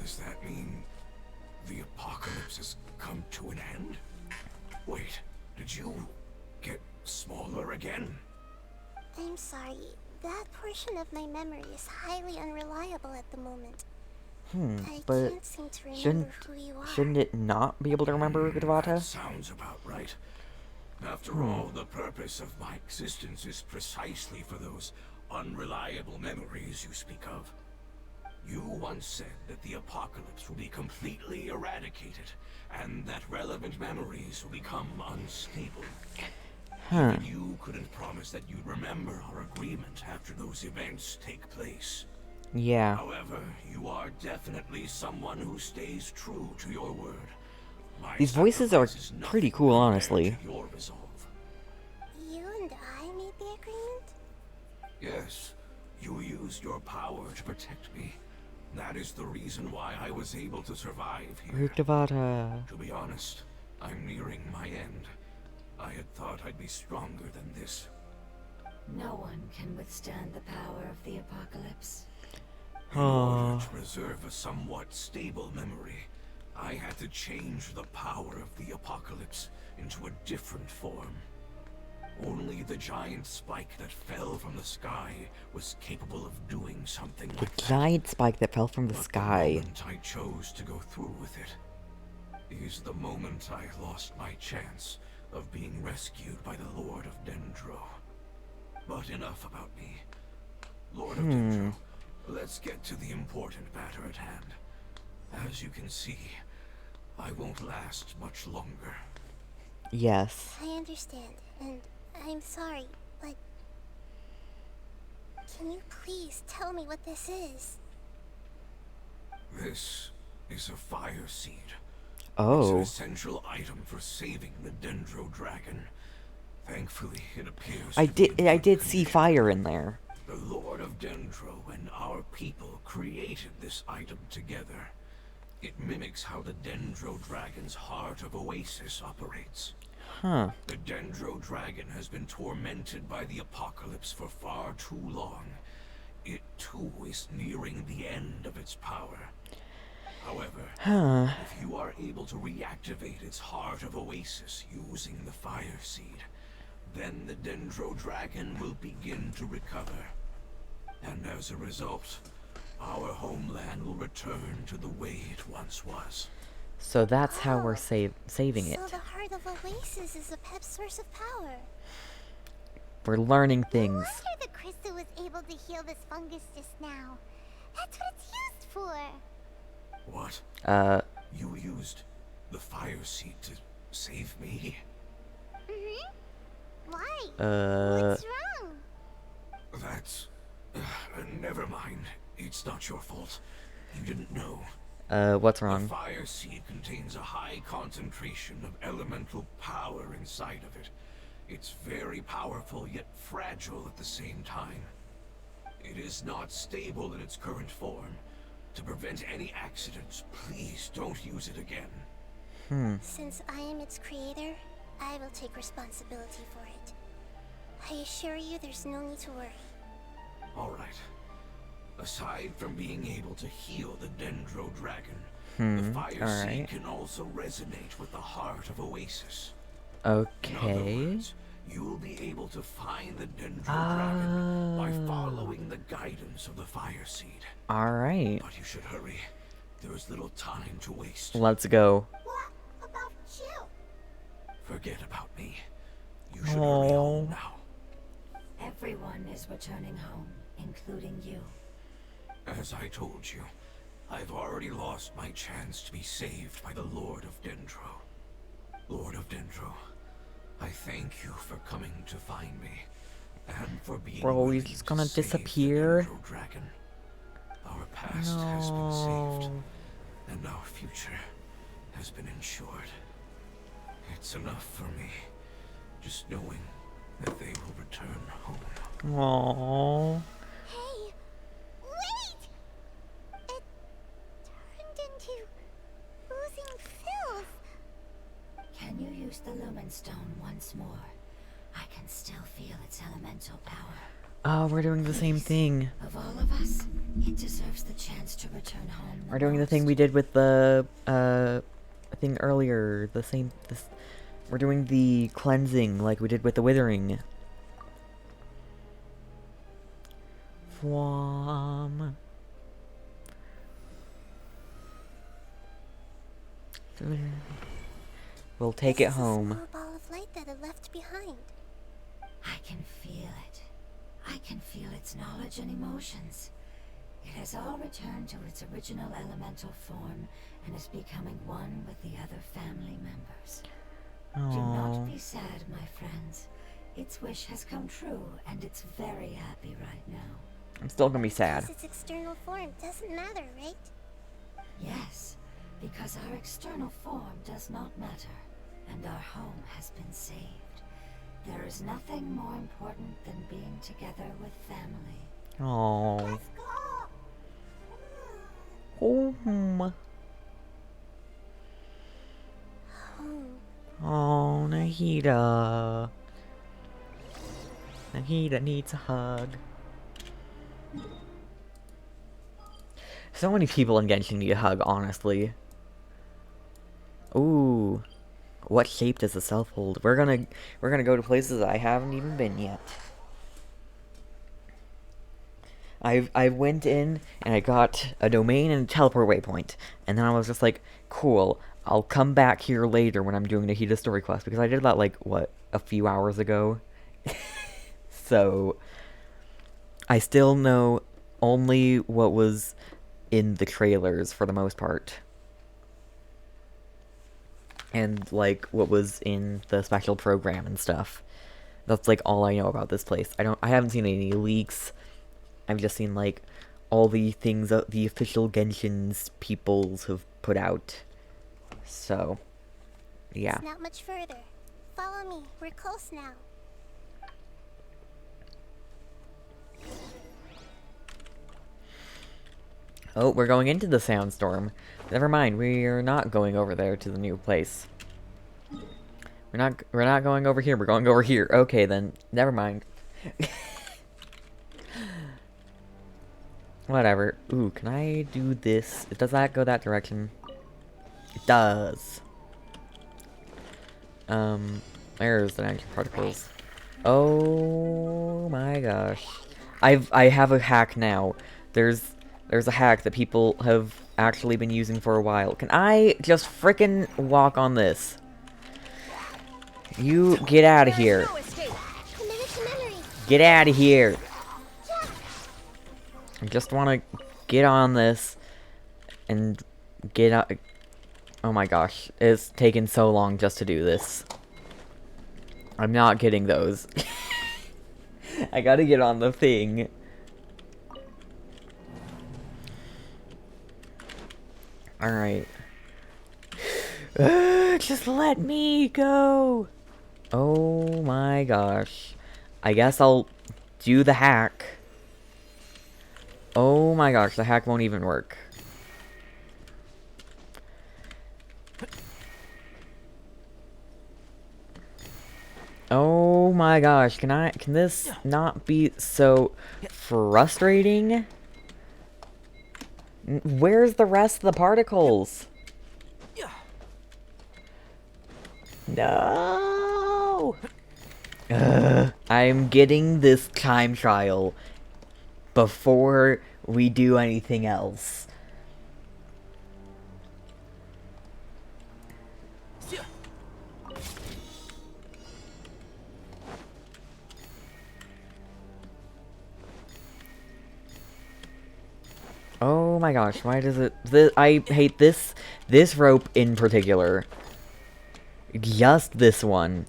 Does that mean the apocalypse has come to an end? Wait, did you get smaller again? I'm sorry. That portion of my memory is highly unreliable at the moment. I but can't seem to remember who you are. Shouldn't it not be able to remember Devata? Sounds about right. After all, the purpose of my existence is precisely for those unreliable memories you speak of. You once said that the apocalypse will be completely eradicated, and that relevant memories will become unstable. Even you couldn't promise that you'd remember our agreement after those events take place. Yeah. However, you are definitely someone who stays true to your word. My These voices are sacrifice is pretty nothing cool, compared honestly. to your resolve. You and I made the agreement? Yes, you used your power to protect me. That is the reason why I was able to survive here. Rukavata. To be honest, I'm nearing my end. I had thought I'd be stronger than this. No one can withstand the power of the apocalypse. In order to preserve a somewhat stable memory, I had to change the power of the apocalypse into a different form. Only the giant spike that fell from the sky was capable of doing something The like that. giant spike that fell from the But sky. the moment I chose to go through with it is the moment I lost my chance of being rescued by the Lord of Dendro. But enough about me. Lord of Dendro, let's get to the important matter at hand. As you can see, I won't last much longer. Yes. I understand, and I'm sorry, but... Can you please tell me what this is? This is a fire seed. It's an Oh. essential item for saving the Dendro dragon. Thankfully, it appears I to be in did good see condition. fire in there. The Lord of Dendro and our people created this item together. It mimics how the Dendro dragon's heart of Oasis operates. Huh. The Dendro dragon has been tormented by the apocalypse for far too long. It too is nearing the end of its power. However, if you are able to reactivate its heart of Oasis using the fire seed, then the Dendro dragon will begin to recover. And as a result, our homeland will return to the way it once was. So that's how we're saving it. So the heart of Oasis is a pep source of power. We're learning No things. wonder the crystal was able to heal this fungus just now. That's what it's used for. What? You used the fire seed to save me? Why? Uh. What's wrong? That's... never mind. It's not your fault. You didn't know. What's The wrong? fire seed contains a high concentration of elemental power inside of it. It's very powerful, yet fragile at the same time. It is not stable in its current form. To prevent any accidents, please don't use it again. Since I am its creator, I will take responsibility for it. I assure you there's no need to worry. Alright. Aside from being able to heal the Dendro dragon, the fire seed alright. can also resonate with the heart of Oasis. In other Okay. words, you will be able to find the Dendro dragon by following the guidance of the fire seed. Alright. But you should hurry. There is little time to waste. Let's go. What about you? Forget about me. You should hurry home Aww. now. Everyone is returning home, including you. As I told you, I've already lost my chance to be saved by the Lord of Dendro. Lord of Dendro, I thank you for coming to find me, and for being Bro, willing he's to gonna save the disappear. Dendro dragon. Our past has been saved, No. and our future has been ensured. It's enough for me, just knowing that they will return home. Aww. Hey, wait! It turned into oozing filth. Can you use the Lumen Stone once more? I can still feel its elemental power. Oh, we're doing the same thing. Of all of us, it deserves the chance to return home. We're doing the thing we did with the thing earlier. We're doing the cleansing like we did with the withering. Fwam. We'll take it This is a home. small ball of of light that it left behind. I can feel it. I can feel its knowledge and emotions. It has all returned to its original elemental form and is becoming one with the other family members. Do not be sad, my friends. Its wish has come true, and it's very happy right now. I'm still gonna be sad. Because its external form doesn't matter, right? Yes, because our external form does not matter, and our home has been saved. There is nothing more important than being together with family. Oh. Home. Home. Oh, Nahida. Nahida needs a hug. So many people in Genshin need a hug, honestly. Ooh. What shape does the self hold? We're gonna go to places I haven't even been yet. I went in and I got a domain and a teleport waypoint, and then I was just like, cool, I'll come back here later when I'm doing the Nahida story quest, because I did that like what, a few hours ago. So I still know only what was in the trailers for the most part. And like what was in the special program and stuff. That's like all I know about this place. I haven't seen any leaks. I've just seen like all the things that the official Genshin's peoples have put out. So yeah. It's not much further. Follow me. We're close now. Oh, we're going into the Sandstorm. Never mind, we're not going over there to the new place. We're not going over here, we're going over here. Okay then, never mind. Whatever. Ooh, can I do this? Does that go that direction? It does. There's the nitrogen particles. Oh my gosh. I have a hack now. There's a hack that people have actually been using for a while. Can I just frickin' walk on this? You get out of here. No escape. Committed to memory. Get out of here. I just want to get on this and get out. Oh my gosh, it's taken so long just to do this. I'm not getting those. I gotta get on the thing. Alright. Just let me go! Oh my gosh. I guess I'll do the hack. Oh my gosh, the hack won't even work. Oh my gosh, can this not be so frustrating? Where's the rest of the particles? No! I'm getting this time trial before we do anything else. Oh my gosh, why does it... I hate this rope in particular. Just this one.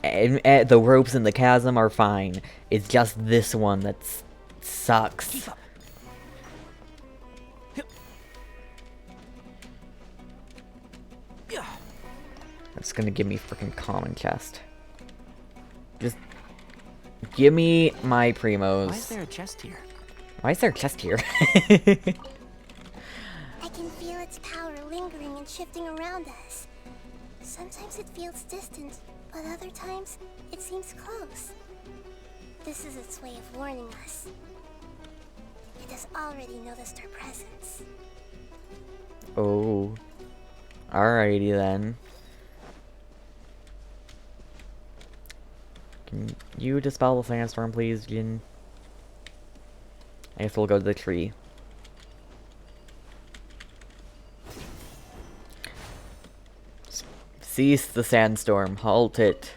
And the ropes in the chasm are fine. It's just this one that sucks. That's gonna give me freaking common chest. Just give me my primos. Why is there a chest here? Why is there a chest here? I can feel its power lingering and shifting around us. Sometimes it feels distant, but other times it seems close. This is its way of warning us. It has already noticed our presence. Oh. Alrighty then. Can you dispel the sandstorm, please, Jin? I guess we'll go to the tree. Cease the sandstorm. Halt it.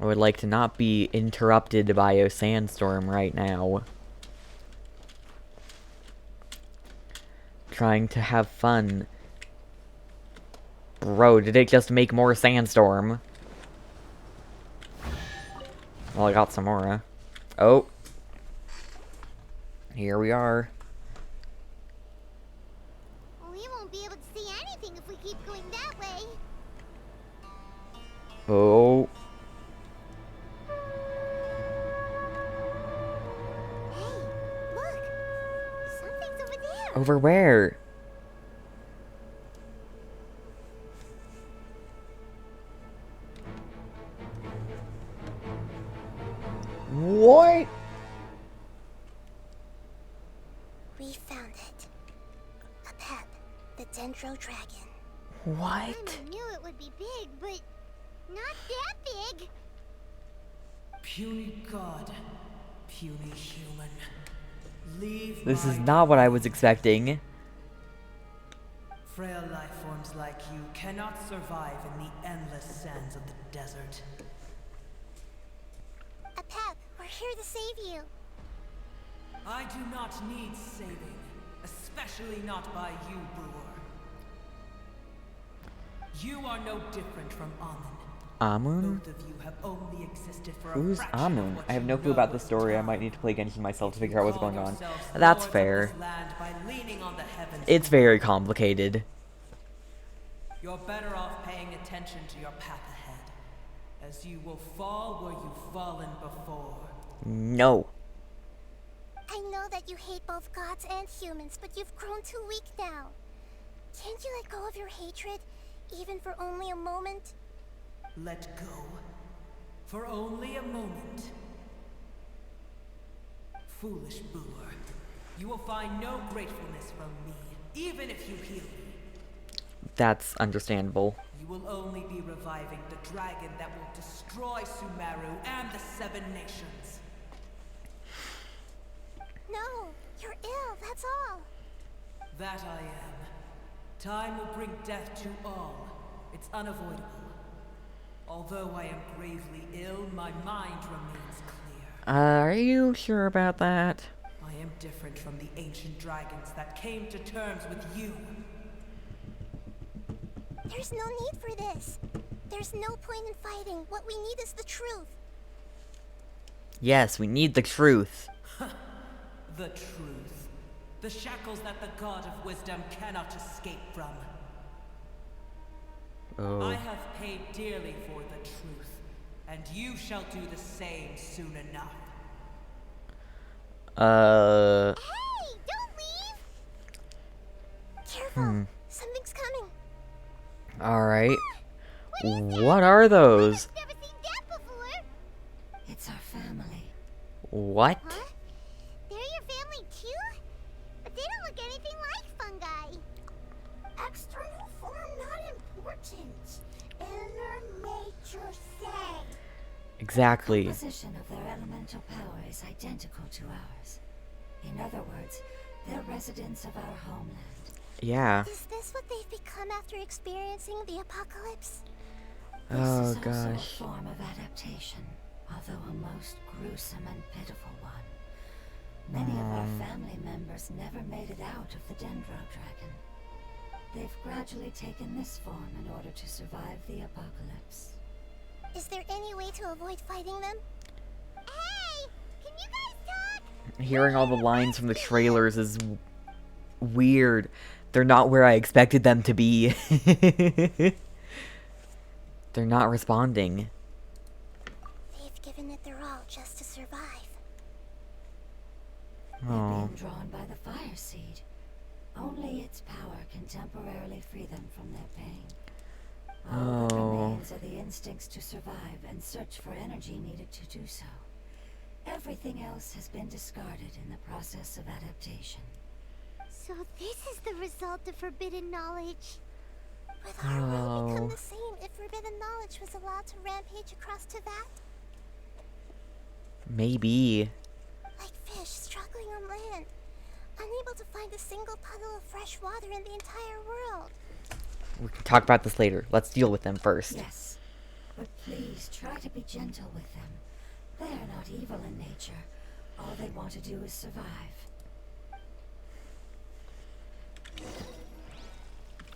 I would like to not be interrupted by a sandstorm right now. Trying to have fun. Bro, did it just make more sandstorm? Well, I got some more, huh? Oh. Here we are. We won't be able to see anything if we keep going that way. Oh. Hey, look! Something's over there! Over where? What? We found it. A pep, the Dendro Dragon. What? I knew it would be big, but not that big. Puny god, puny human. Leave This is my not what I was expecting. frail life forms like you cannot survive in the endless sands of the desert. A pep, we're here to save you. I do not need saving, especially not by you, brewer. You are no different from Amun. Amun? Both of you have only existed for Who's a fraction of Amun? what I have you no clue know about the at the story. I time. might need to play Genshin myself to figure out what's Call going on. yourselves That's lords of fair. this land by leaning on the heavens. It's very complicated. You're better off paying attention to your path ahead, as you will fall where you've fallen before. No. I know that you hate both gods and humans, but you've grown too weak now. Can't you let go of your hatred, even for only a moment? Let go. For only a moment. Foolish brewer. You will find no gratefulness from me, even if you heal me. That's understandable. You will only be reviving the dragon that will destroy Sumeru and the Seven Nations. No, you're ill, that's all. That I am. Time will bring death to all. It's unavoidable. Although I am gravely ill, my mind remains clear. Are you sure about that? I am different from the ancient dragons that came to terms with you. There's no need for this. There's no point in fighting. What we need is the truth. Yes, we need the truth. The truth. The shackles that the god of wisdom cannot escape from. Oh. I have paid dearly for the truth, and you shall do the same soon enough. Hey, don't leave! Careful, something's coming. Alright. What are those? Never seen that before. It's our family. What? Huh? They're your family too? But they don't look anything like fungi. External form not important. Inner nature say. Exactly. The composition of their elemental power is identical to ours. In other words, they're residents of our homeland. Yeah. Is this what they've become after experiencing the apocalypse? This Oh is also a gosh. form of adaptation, although a most gruesome and pitiful one. Many of our family members never made it out of the Dendro Dragon. They've gradually taken this form in order to survive the apocalypse. Is there any way to avoid fighting them? Hey! Can you guys talk? Hearing all the lines from the trailers is weird. They're not where I expected them to be. They're not responding. They've given it their all just to survive. They're Oh. being drawn by the fire seed. Only its power can temporarily free them from their pain. All that Oh. remains are the instincts to survive and search for energy needed to do so. Everything else has been discarded in the process of adaptation. So this is the result of forbidden knowledge. Would our world become Oh. the same if forbidden knowledge was allowed to rampage across Teyvat? Maybe. Like fish struggling on land. unable to find a single puddle of fresh water in the entire world. We can talk about this later. Let's deal with them first. Yes, but please try to be gentle with them. They are not evil in nature. All they want to do is survive.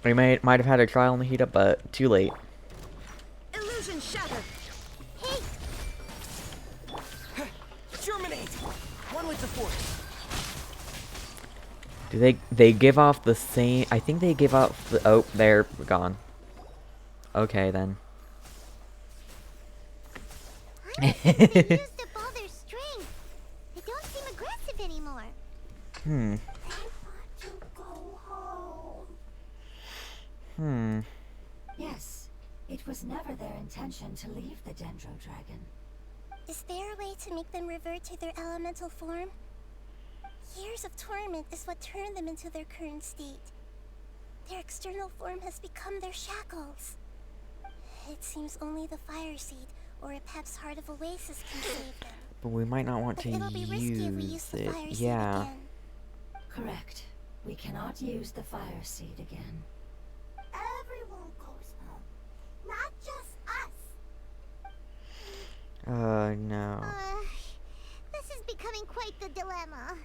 We might have had a trial in Nahida, but too late. Illusion shattered. Hey, Germinate! One with the force. Do they give off the same? I think they give off the. Oh, they're gone. Okay then. they used up all their strength. They don't seem aggressive anymore. Hmm. They want to go home. Hmm. Yes, it was never their intention to leave the Dendro Dragon. Is there a way to make them revert to their elemental form? Years of torment is what turned them into their current state. Their external form has become their shackles. It seems only the fire seed or a Pep's Heart of Oasis can save them. But we might not want But to it'll be risky if we use use the it. fire seed Yeah. again. Correct. We cannot use the fire seed again. Everyone goes home, not just us. No. This is becoming quite the dilemma.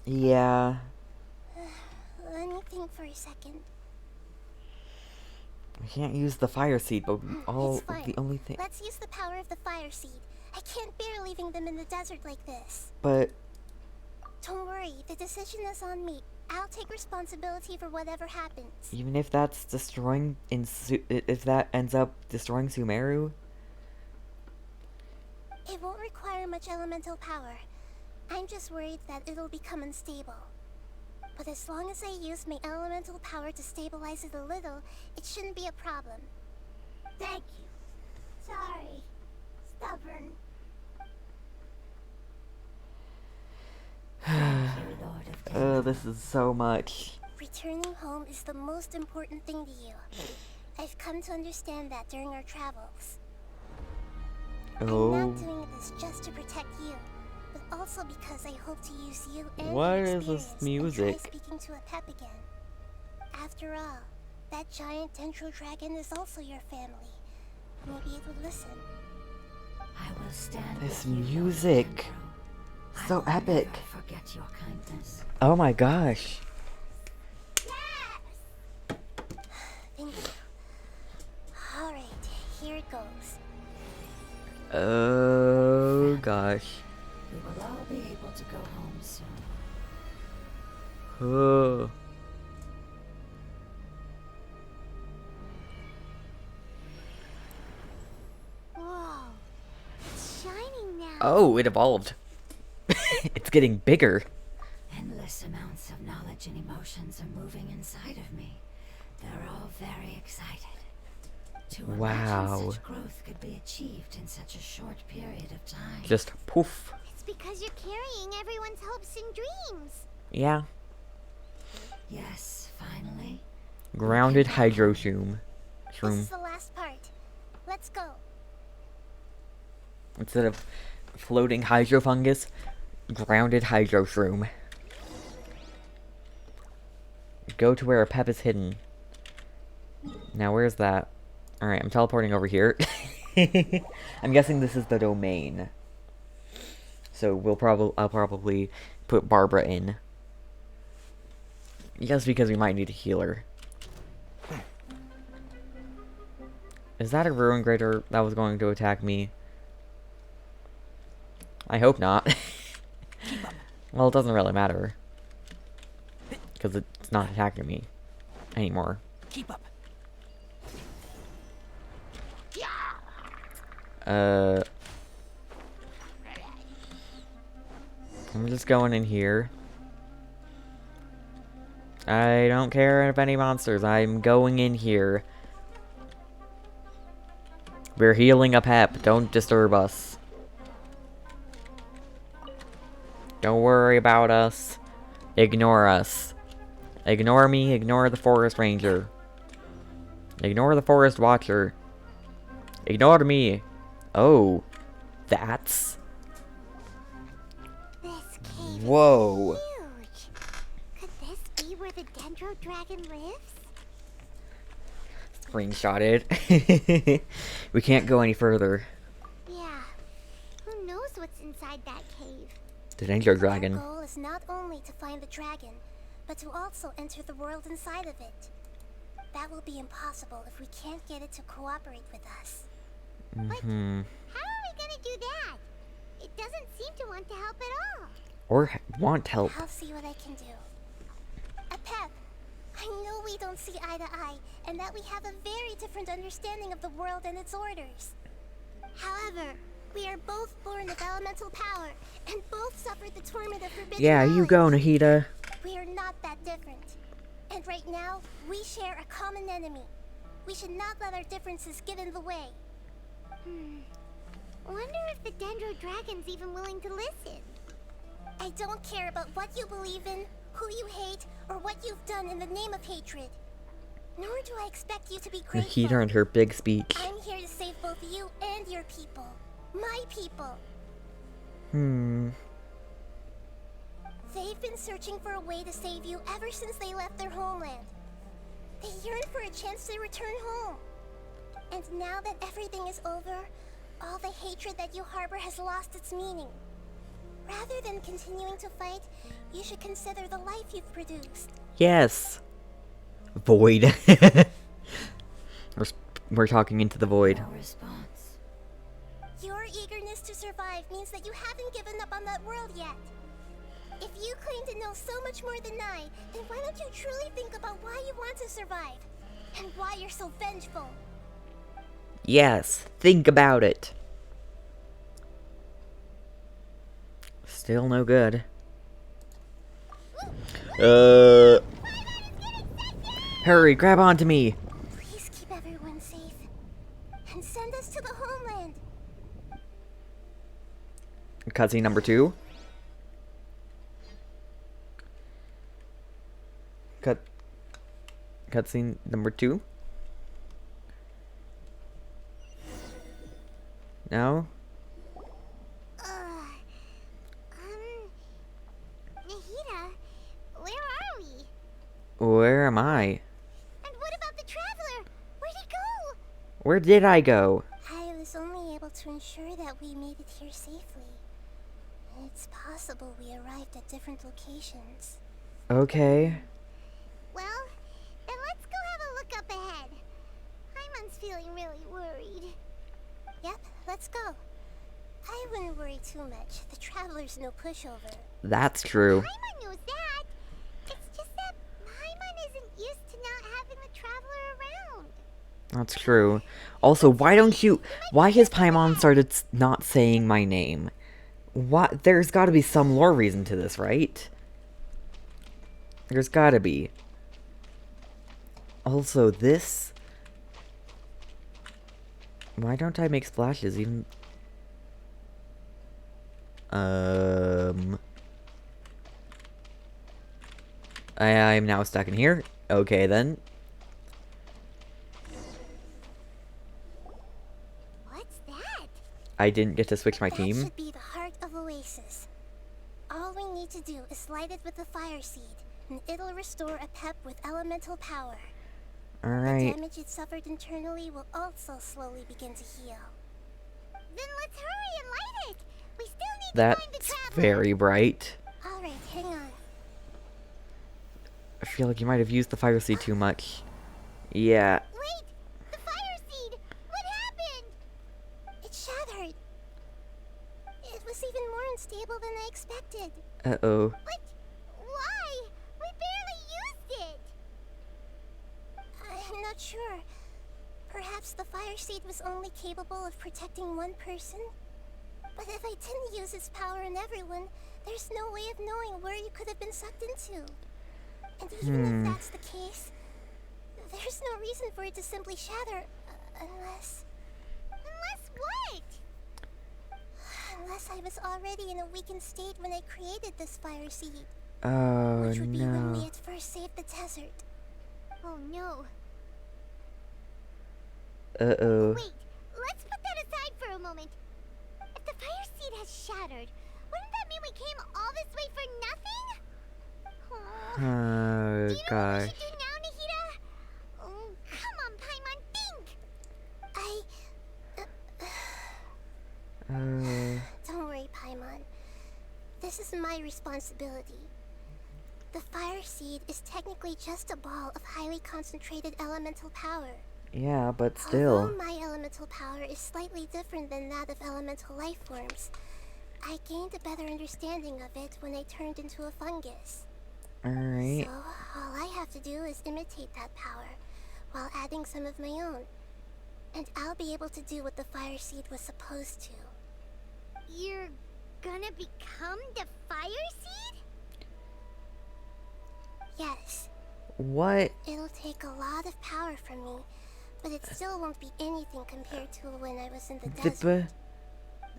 Yeah. Let me think for a second. We can't use the fire seed, but It's fine. the only thing. Let's use the power of the fire seed. I can't bear leaving them in the desert like this. But Don't worry, the decision is on me. I'll take responsibility for whatever happens. even if that's destroying if that ends up destroying Sumeru, It won't require much elemental power. I'm just worried that it'll become unstable. But as long as I use my elemental power to stabilize it a little, it shouldn't be a problem. Thank you. Sorry. Stubborn. Thank you, Lord of Dendro. this is so much. Returning home is the most important thing to you. I've come to understand that during our travels. I'm Oh, not doing this just to protect you, but also because I hope to use you and What your is this experience music? and try speaking to a Pep again. After all, that giant Dendro Dragon is also your family. Maybe it would listen. I will stand This with you, Lord music. Dendro. I So will epic. never forget your kindness. oh my gosh. Thank you. Alright, here it goes. Oh gosh. We will all be able to go home soon. Oh. Whoa. It's shining now. Oh, it evolved. It's getting bigger. Endless amounts of knowledge and emotions are moving inside of me. They're all very excited. To Wow. imagine such growth could be achieved in such a short period of time. Just poof. It's because you're carrying everyone's hopes and dreams. Yeah. Yes, finally. Grounded hydro shroom. This is the last part. Let's go. Instead of floating hydro fungus, grounded hydro shroom. Go to where a Pep is hidden. Now where's that? Alright, I'm teleporting over here. I'm guessing this is the domain. So I'll probably put Barbara in. Just because we might need a healer. Is that a Ruin Grader that was going to attack me? I hope not. Well, it doesn't really matter. Because it's not attacking me anymore. Keep up. I'm just going in here. I don't care if any monsters. I'm going in here. We're healing a Pep. Don't disturb us. Don't worry about us. Ignore us. Ignore me. Ignore the Forest Ranger. Ignore the Forest Watcher. Ignore me. Oh. That's... This cave Whoa. is huge. the Dendro Dragon lives? Screenshotted. We can't go any further. Yeah. Who knows what's inside that cave? The Danger Our Dragon. goal is not only to find the dragon, but to also enter the world inside of it. That will be impossible if we can't get it to cooperate with us. But how are we gonna do that? It doesn't seem to want to help at all. Or want help. I'll see what I can do. Pep, I know we don't see eye to eye, and that we have a very different understanding of the world and its orders. However, we are both born of elemental power, and both suffered the torment of forbidden Yeah, you go, knowledge. Nahida. We are not that different. And right now, we share a common enemy. We should not let our differences get in the way. Wonder if the Dendro Dragon's even willing to listen. I don't care about what you believe in, who you hate, or what you've done in the name of hatred. Nor do I expect you to be grateful. Nahida and her big speech. I'm here to save both you and your people. My people. They've been searching for a way to save you ever since they left their homeland. They yearn for a chance to return home. And now that everything is over, all the hatred that you harbor has lost its meaning. Rather than continuing to fight, you should consider the life you've produced. Yes. Void. We're talking into the void. No response. Your eagerness to survive means that you haven't given up on that world yet. If you claim to know so much more than I, then why don't you truly think about why you want to survive? And why you're so vengeful? Yes, think about it. Still no good. Hurry, grab onto me. Please keep everyone safe. And send us to the homeland. Cutscene number 2. Cutscene number 2. No? Nahida, where are we? Where am I? And what about the traveler? Where'd he go? Where did I go? I was only able to ensure that we made it here safely. It's possible we arrived at different locations. Okay. Well, then let's go have a look up ahead. Paimon's feeling really worried. Yep, let's go. I wouldn't worry too much. The traveler's no pushover. That's true. Paimon knows that. It's just that Paimon isn't used to not having the traveler around. That's true. Also, why has Paimon started not saying my name? What? There's gotta be some lore reason to this, right? There's gotta be. Also, this... Why don't I make splashes even... I'm now stuck in here. Okay, then. What's that? I didn't get to switch my That team. should be the heart of Oasis. All we need to do is light it with the fire seed, and it'll restore a pep with elemental power. The Alright. damage it suffered internally will also slowly begin to heal. Then let's hurry and light it! We still need to find the That's traveler! very bright. Alright, hang on. I feel like you might have used the fire seed too much. Yeah. Wait! The fire seed! What happened? It shattered. It was even more unstable than I expected. Uh-oh. But why? We barely used it! I'm not sure. Perhaps the fire seed was only capable of protecting one person? But if I didn't use its power on everyone, there's no way of knowing where you could have been sucked into. And even if that's the case, there's no reason for it to simply shatter, unless... Unless what? Unless I was already in a weakened state when I created this fire seed. Oh, Which would be when we no. at first saved the desert. Oh no. Uh-oh. Wait, let's put that aside for a moment. If the fire seed has shattered, wouldn't that mean we came all this way for nothing? Do you know what we Gosh. should do now, Nahida? Oh, come on, Paimon, think! Don't worry, Paimon. This is my responsibility. The Fire Seed is technically just a ball of highly concentrated elemental power. Yeah, but still. Although my elemental power is slightly different than that of elemental life forms, I gained a better understanding of it when I turned into a fungus. Alright. So, all I have to do is imitate that power, while adding some of my own. And I'll be able to do what the Fire Seed was supposed to. You're gonna become the Fire Seed? Yes. What? It'll take a lot of power from me, but it still won't be anything compared to when I was in the desert.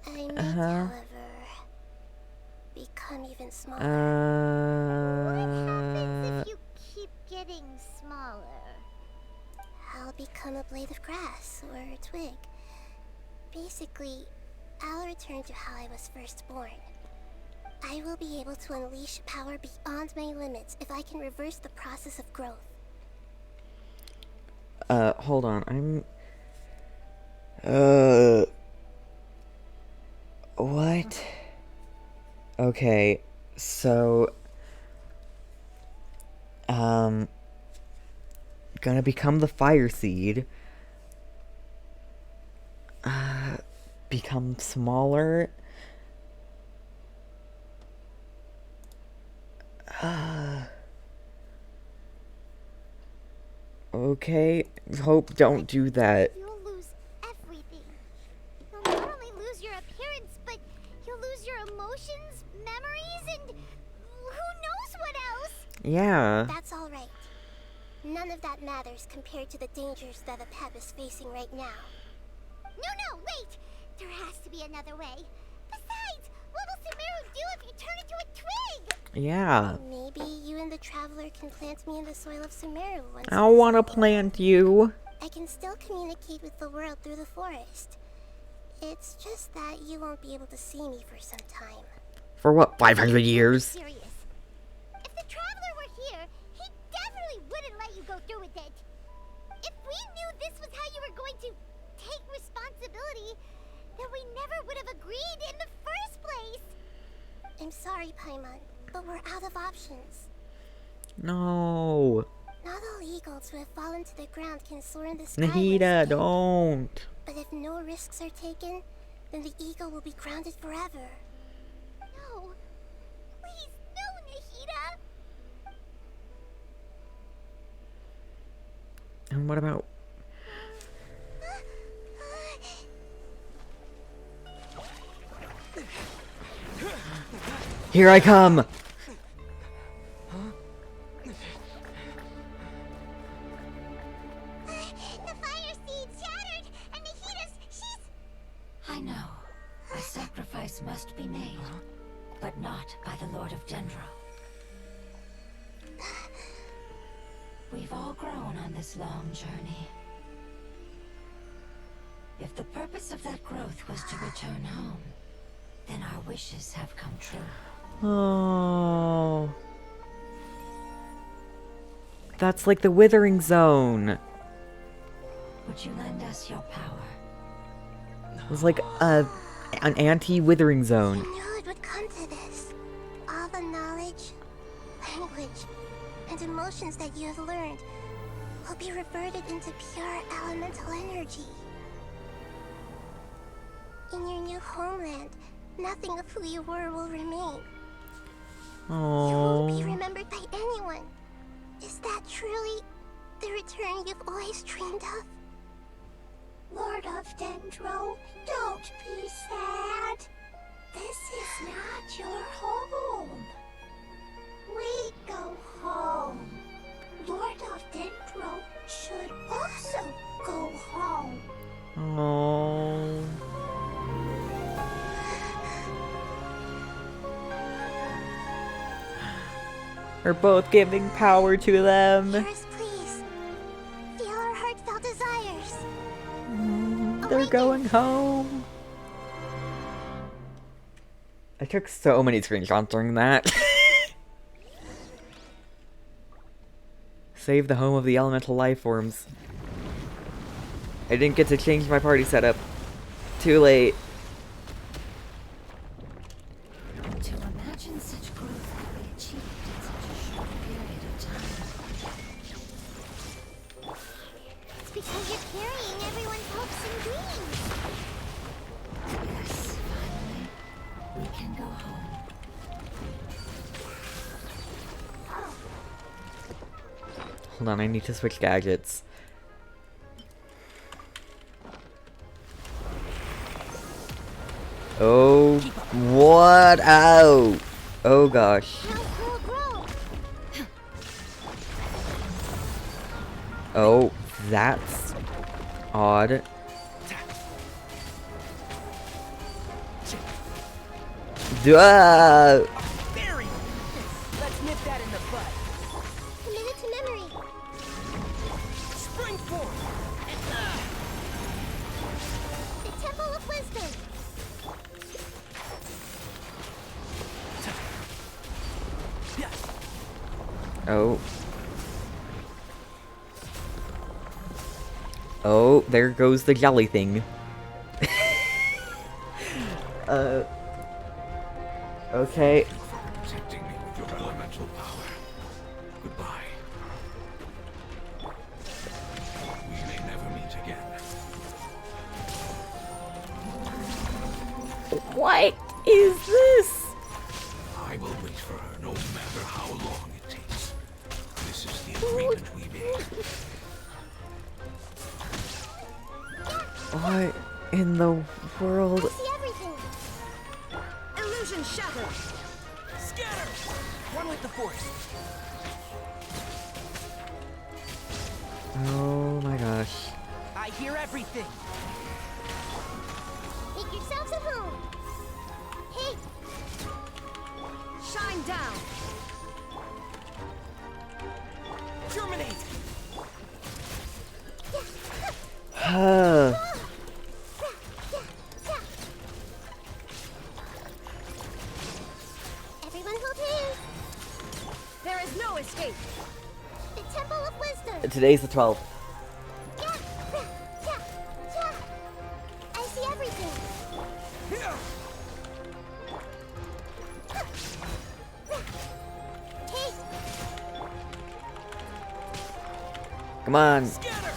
I may, however, become even smaller. What happens if you keep getting smaller? I'll become a blade of grass or a twig. Basically, I'll return to how I was first born. I will be able to unleash power beyond my limits if I can reverse the process of growth. Hold on. What? Okay, so, gonna become the Fire Seed. Become smaller. Okay, hope don't do that. You'll lose everything. You'll not only lose your appearance, but you'll lose your emotions, memories, and who knows what else? Yeah. That's all right. None of that matters compared to the dangers that a pep is facing right now. No, wait! There has to be another way. Besides, what will Sumeru do if you turn into a twig? Yeah. Maybe you and the Traveler can plant me in the soil of Sumeru once. I want to plant you. I can still communicate with the world through the forest. It's just that you won't be able to see me for some time. For what, 500 years? Serious. If the Traveler were here, he definitely wouldn't let you go through with it. If we knew this was how you were going to take responsibility, then we never would have agreed in the first place. I'm sorry, Paimon, but we're out of options. No. Not all eagles who have fallen to the ground can soar in the sky. Nahida, don't. But if no risks are taken, then the eagle will be grounded forever. No. Please, no, Nahida! And what about... Here I come! The Fire Seed shattered, and she's... I know. A sacrifice must be made, but not by the Lord of Dendro. We've all grown on this long journey. If the purpose of that growth was to return home, then our wishes have come true. Oh. That's like the Withering Zone. Would you lend us your power? It was like an anti-Withering Zone. I knew it would come to this. All the knowledge, language, and emotions that you have learned will be reverted into pure elemental energy. In your new homeland, nothing of who you were will remain. You won't be Oh. remembered by anyone. Is that truly the return you've always dreamed of? Lord of Dendro, don't be sad. This is not your home. We go home. Lord of Dendro should also go home. Oh. We're both giving power to them. Yours, please. Feel our heartfelt desires. They're going home. I took so many screenshots during that. Save the home of the elemental life forms. I didn't get to change my party setup. Too late. To imagine such growth could be achieved in such a short period of time. It's because you're carrying everyone's hopes and dreams. Yes, finally, we can go home. Hold on, I need to switch gadgets. Oh, what? Ow! Oh gosh. Now grow, grow. Oh, that's odd. Duh! Barry! Let's nip that in the bud. Committed to memory. Spring forth! The Temple of Wisdom. Oh. Oh, there goes the jelly thing. Okay. For protecting me with your elemental power. Goodbye. We may never meet again. What is this? I will wait for her no matter how long it takes. This is the agreement we made. What in the world? I see everything. Illusion shattered. Scatter! One with the force. Oh my gosh. I hear everything. Make yourselves at home. Hey, Shine down. Germinate! everyone hold hands. There is no escape. The Temple of Wisdom. Today's the 12th. I see everything. Hey, Come on. Scatter!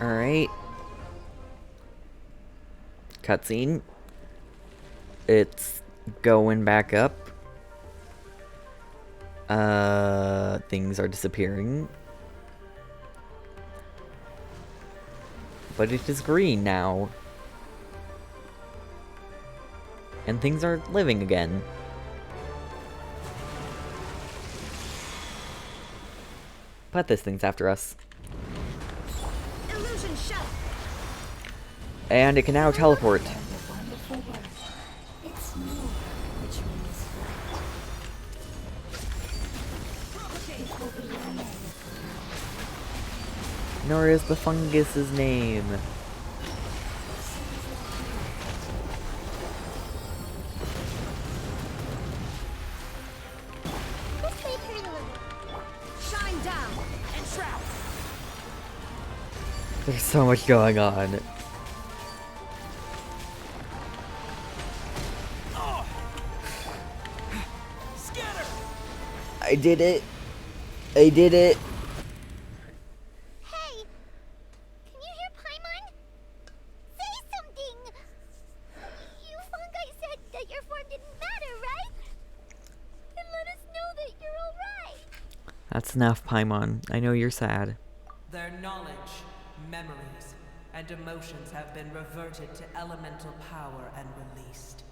Alright. Cutscene. It's going back up. Things are disappearing. But it is green now. And things are living again. But this thing's after us. Illusion shattered. And it can now teleport. And a wonderful word. It's new, which means flight. It will be your name. Nor is the fungus's name. this may hurt a little. Shine down. And shroud! There's so much going on. Scatter! I did it. I did it. Hey, can you hear Paimon? Say something. You fungi said that your form didn't matter, right? Then let us know that you're alright. That's enough, Paimon. I know you're sad. Their knowledge, memories, and emotions have been reverted to elemental power and released.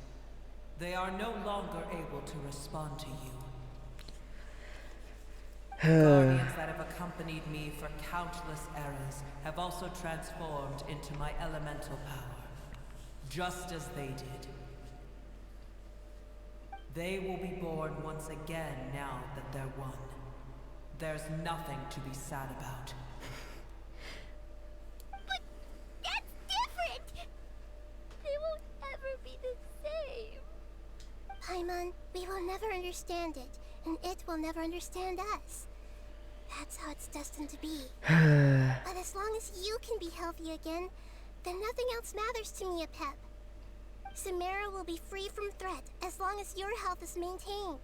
They are no longer able to respond to you. Guardians that have accompanied me for countless eras have also transformed into my elemental power, just as they did. They will be born once again now that they're one. There's nothing to be sad about. But that's different. They won't ever be the same. Paimon, we will never understand it, and it will never understand us. that's how it's destined to be. But as long as you can be healthy again, then nothing else matters to me, Apep. Samara will be free from threat as long as your health is maintained.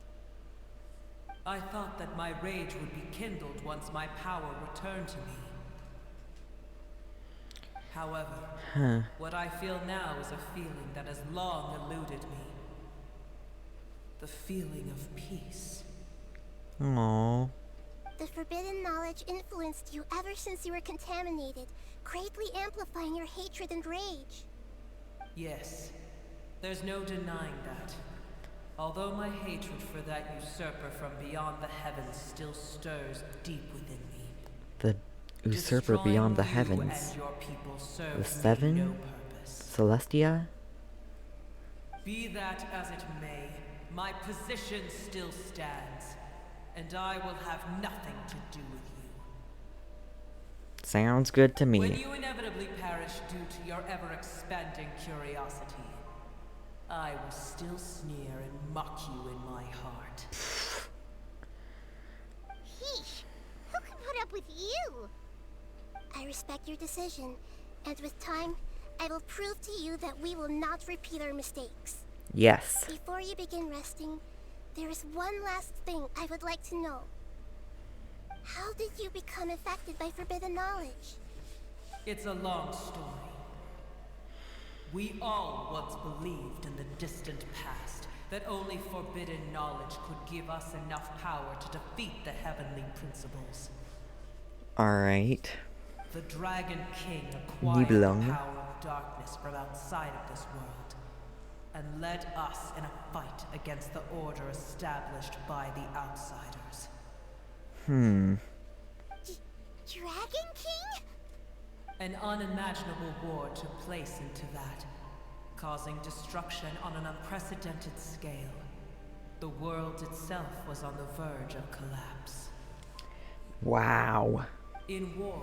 I thought that my rage would be kindled once my power returned to me. However, what I feel now is a feeling that has long eluded me. The feeling of peace. Aww. The forbidden knowledge influenced you ever since you were contaminated, greatly amplifying your hatred and rage. Yes, there's no denying that. Although my hatred for that usurper from beyond the heavens still stirs deep within me. The usurper beyond the heavens. The seven? No purpose. Celestia? Be that as it may, my position still stands, and I will have nothing to do with you. Sounds good to me. When you inevitably perish due to your ever-expanding curiosity, I will still sneer and mock you in my heart. Heesh! Who can put up with you? I respect your decision, and with time, I will prove to you that we will not repeat our mistakes. Yes. Before you begin resting, there is one last thing I would like to know. How did you become affected by forbidden knowledge? It's a long story. We all once believed in the distant past that only forbidden knowledge could give us enough power to defeat the heavenly principles. Alright. The Dragon King acquired the Nibelung. power of darkness from outside of this world, and led us in a fight against the order established by the outsiders. Dragon King? An unimaginable war took place into that, causing destruction on an unprecedented scale. The world itself was on the verge of collapse. Wow. In war,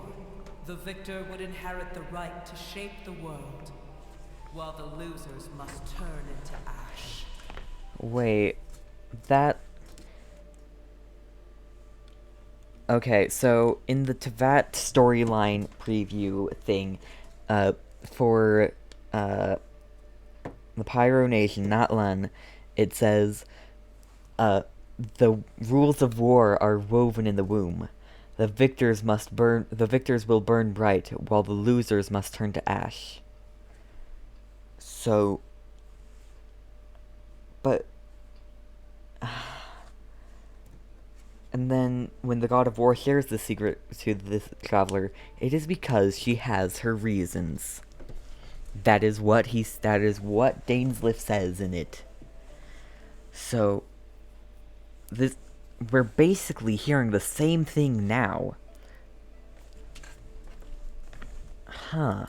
the victor would inherit the right to shape the world, while the losers must turn into ash. Wait. That... Okay, so in the Tevat storyline preview thing, for, the Pyro Nation, not Lun, it says, the rules of war are woven in the womb. The victors will burn bright, while the losers must turn to ash. So... But... And then, when the God of War shares the secret to this traveler, it is because she has her reasons. That is what Dainsliff says in it. So, we're basically hearing the same thing now. Huh.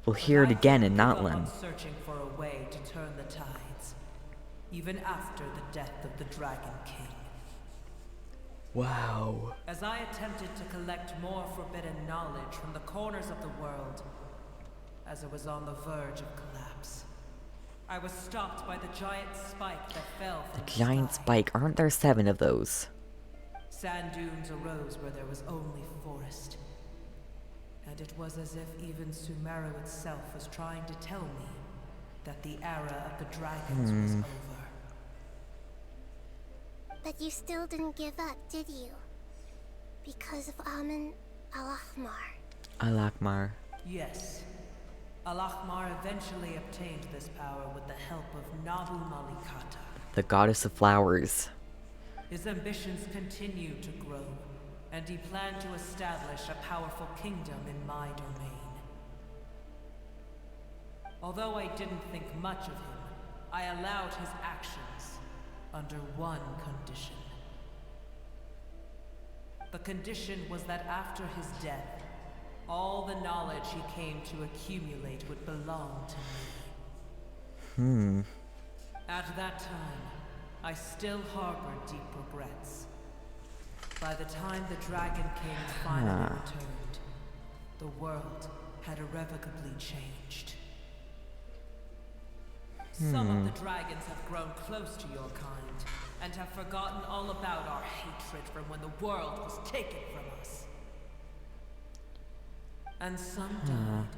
We'll hear it again in Notland. Searching for a way to turn the tides, even after the death of the Dragon King. Wow. As I attempted to collect more forbidden knowledge from the corners of the world, as it was on the verge of collapse, I was stopped by the giant spike that fell from the Giant sky. spike, aren't there 7 of those? Sand dunes arose where there was only forest. And it was as if even Sumeru itself was trying to tell me that the era of the dragons was over. But you still didn't give up, did you? Because of Amen Al-Ahmar. Al-Akmar. Yes. Al-Ahmar eventually obtained this power with the help of Nabu Malikata. The goddess of flowers. His ambitions continue to grow, and he planned to establish a powerful kingdom in my domain. Although I didn't think much of him, I allowed his actions under one condition. The condition was that after his death, all the knowledge he came to accumulate would belong to me. At that time, I still harbored deep regrets. By the time the Dragon King finally returned, the world had irrevocably changed. Some of the dragons have grown close to your kind, and have forgotten all about our hatred from when the world was taken from us. And some died,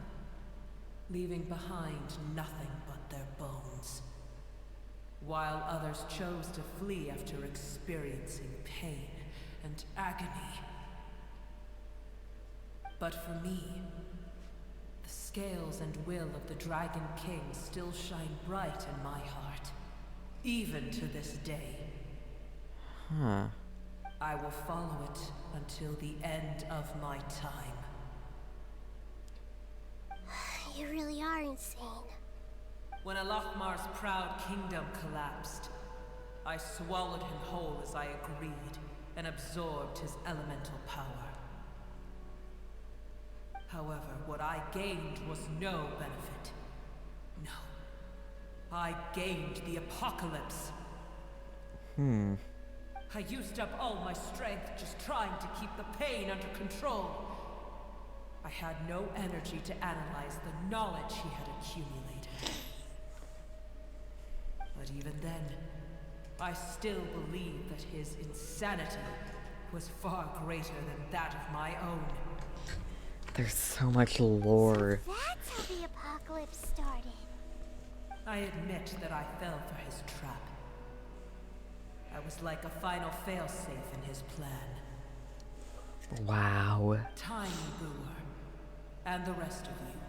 leaving behind nothing but their bones, while others chose to flee after experiencing pain and agony. But for me, the scales and will of the Dragon King still shine bright in my heart, even to this day. I will follow it until the end of my time. You really are insane. When Alakmar's proud kingdom collapsed, I swallowed him whole as I agreed, and absorbed his elemental power. However, what I gained was no benefit. No. I gained the apocalypse. I used up all my strength just trying to keep the pain under control. I had no energy to analyze the knowledge he had accumulated. But even then, I still believe that his insanity was far greater than that of my own. There's so much lore. That's how the apocalypse started. I admit that I fell for his trap. I was like a final failsafe in his plan. Wow. Tiny Booer, and the rest of you,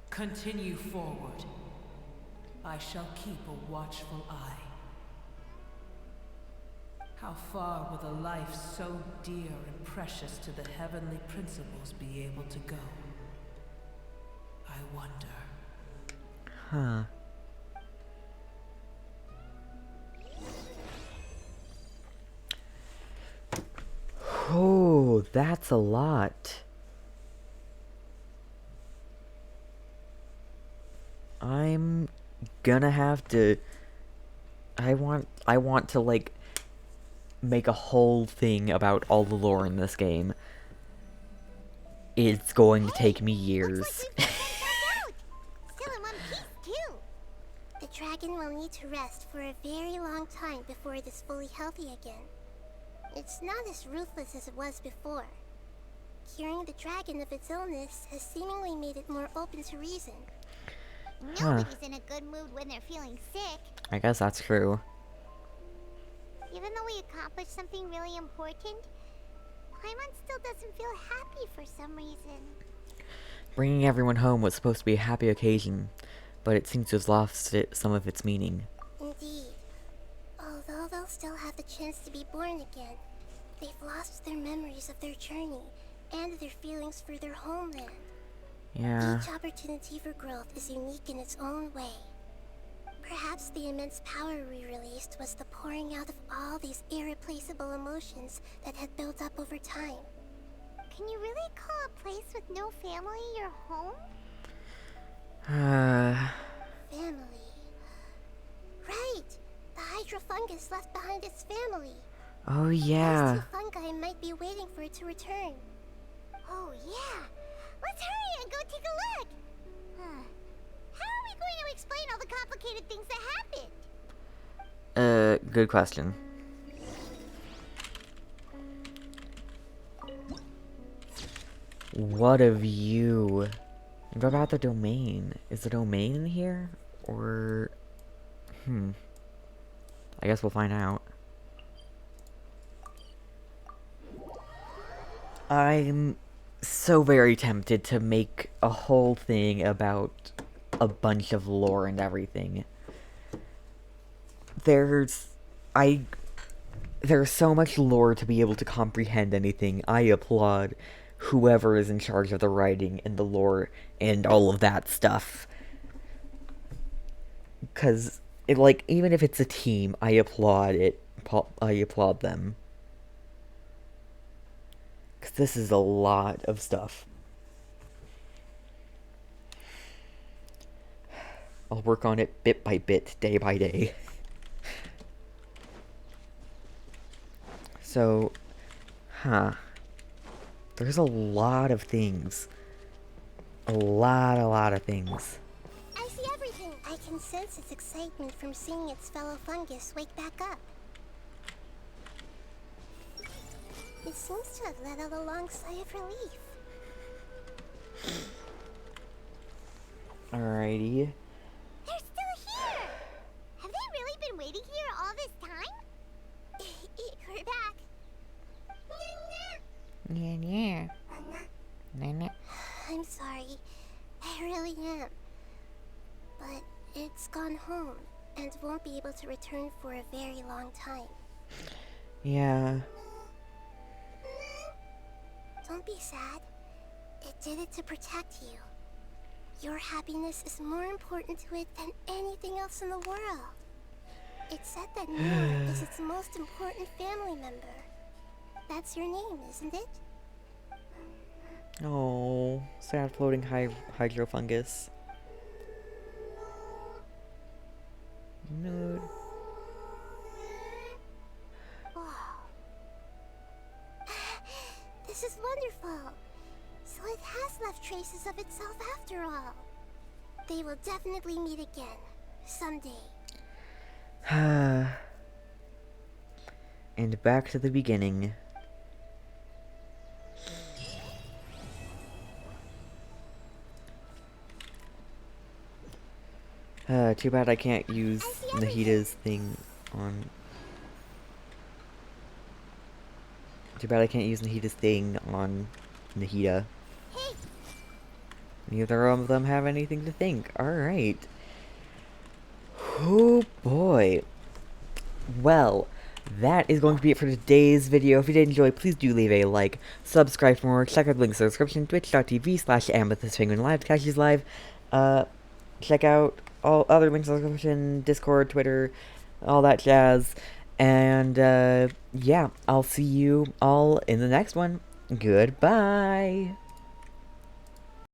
continue forward. I shall keep a watchful eye. How far will a life so dear and precious to the heavenly principles be able to go? I wonder. Huh. Oh, that's a lot. I'm gonna have to... I want to, like, make a whole thing about all the lore in this game. It's going to take me years. Still in one piece, too. The dragon will need to rest for a very long time before it is fully healthy again. It's not as ruthless as it was before. Curing the dragon of its illness has seemingly made it more open to reason. Nobody's in a good mood when they're feeling sick. I guess that's true. Even though we accomplished something really important, Paimon still doesn't feel happy for some reason. Bringing everyone home was supposed to be a happy occasion, but it seems to have lost some of its meaning. Indeed. Although they'll still have the chance to be born again, they've lost their memories of their journey and their feelings for their homeland. Yeah. Each opportunity for growth is unique in its own way. Perhaps the immense power we released was the pouring out of all these irreplaceable emotions that had built up over time. Can you really call a place with no family your home? Family. Right! The Hydra fungus left behind its family. Oh yeah. Those two fungi might be waiting for it to return. Oh yeah! Let's hurry and go take a look! How are we going to explain all the complicated things that happened? Good question. What of you? What about the domain? Is the domain in here? Or... I guess we'll find out. I'm so very tempted to make a whole thing about a bunch of lore and everything. There's so much lore to be able to comprehend anything. I applaud whoever is in charge of the writing and the lore and all of that stuff. 'Cause even if it's a team, I applaud it. I applaud them. 'Cause this is a lot of stuff. I'll work on it bit by bit, day by day. So, there's a lot of things. A lot of things. I see everything. I can sense its excitement from seeing its fellow fungus wake back up. it seems to have let out a long sigh of relief. Alrighty. They're still here! Have they really been waiting here all this time? We're back. I'm sorry. I really am. But it's gone home and won't be able to return for a very long time. Yeah. Don't be sad. It did it to protect you. Your happiness is more important to it than anything else in the world. It said that Noor is its most important family member. That's your name, isn't it? Oh, sad floating hydrofungus. Nude. Wow. This is wonderful. So it has left traces of itself after all. They will definitely meet again. Someday. And back to the beginning. Too bad I can't use Nahida's thing on... Too bad I can't use Nahida's thing on Nahida. Hey! Neither of them have anything to think. Alright. Oh boy. Well, that is going to be it for today's video. If you did enjoy, please do leave a like, subscribe for more, check out the links in the description, twitch.tv/AmethystPenguinLive to catch these live. Check out all other links in the description, Discord, Twitter, all that jazz. And, yeah, I'll see you all in the next one. Goodbye!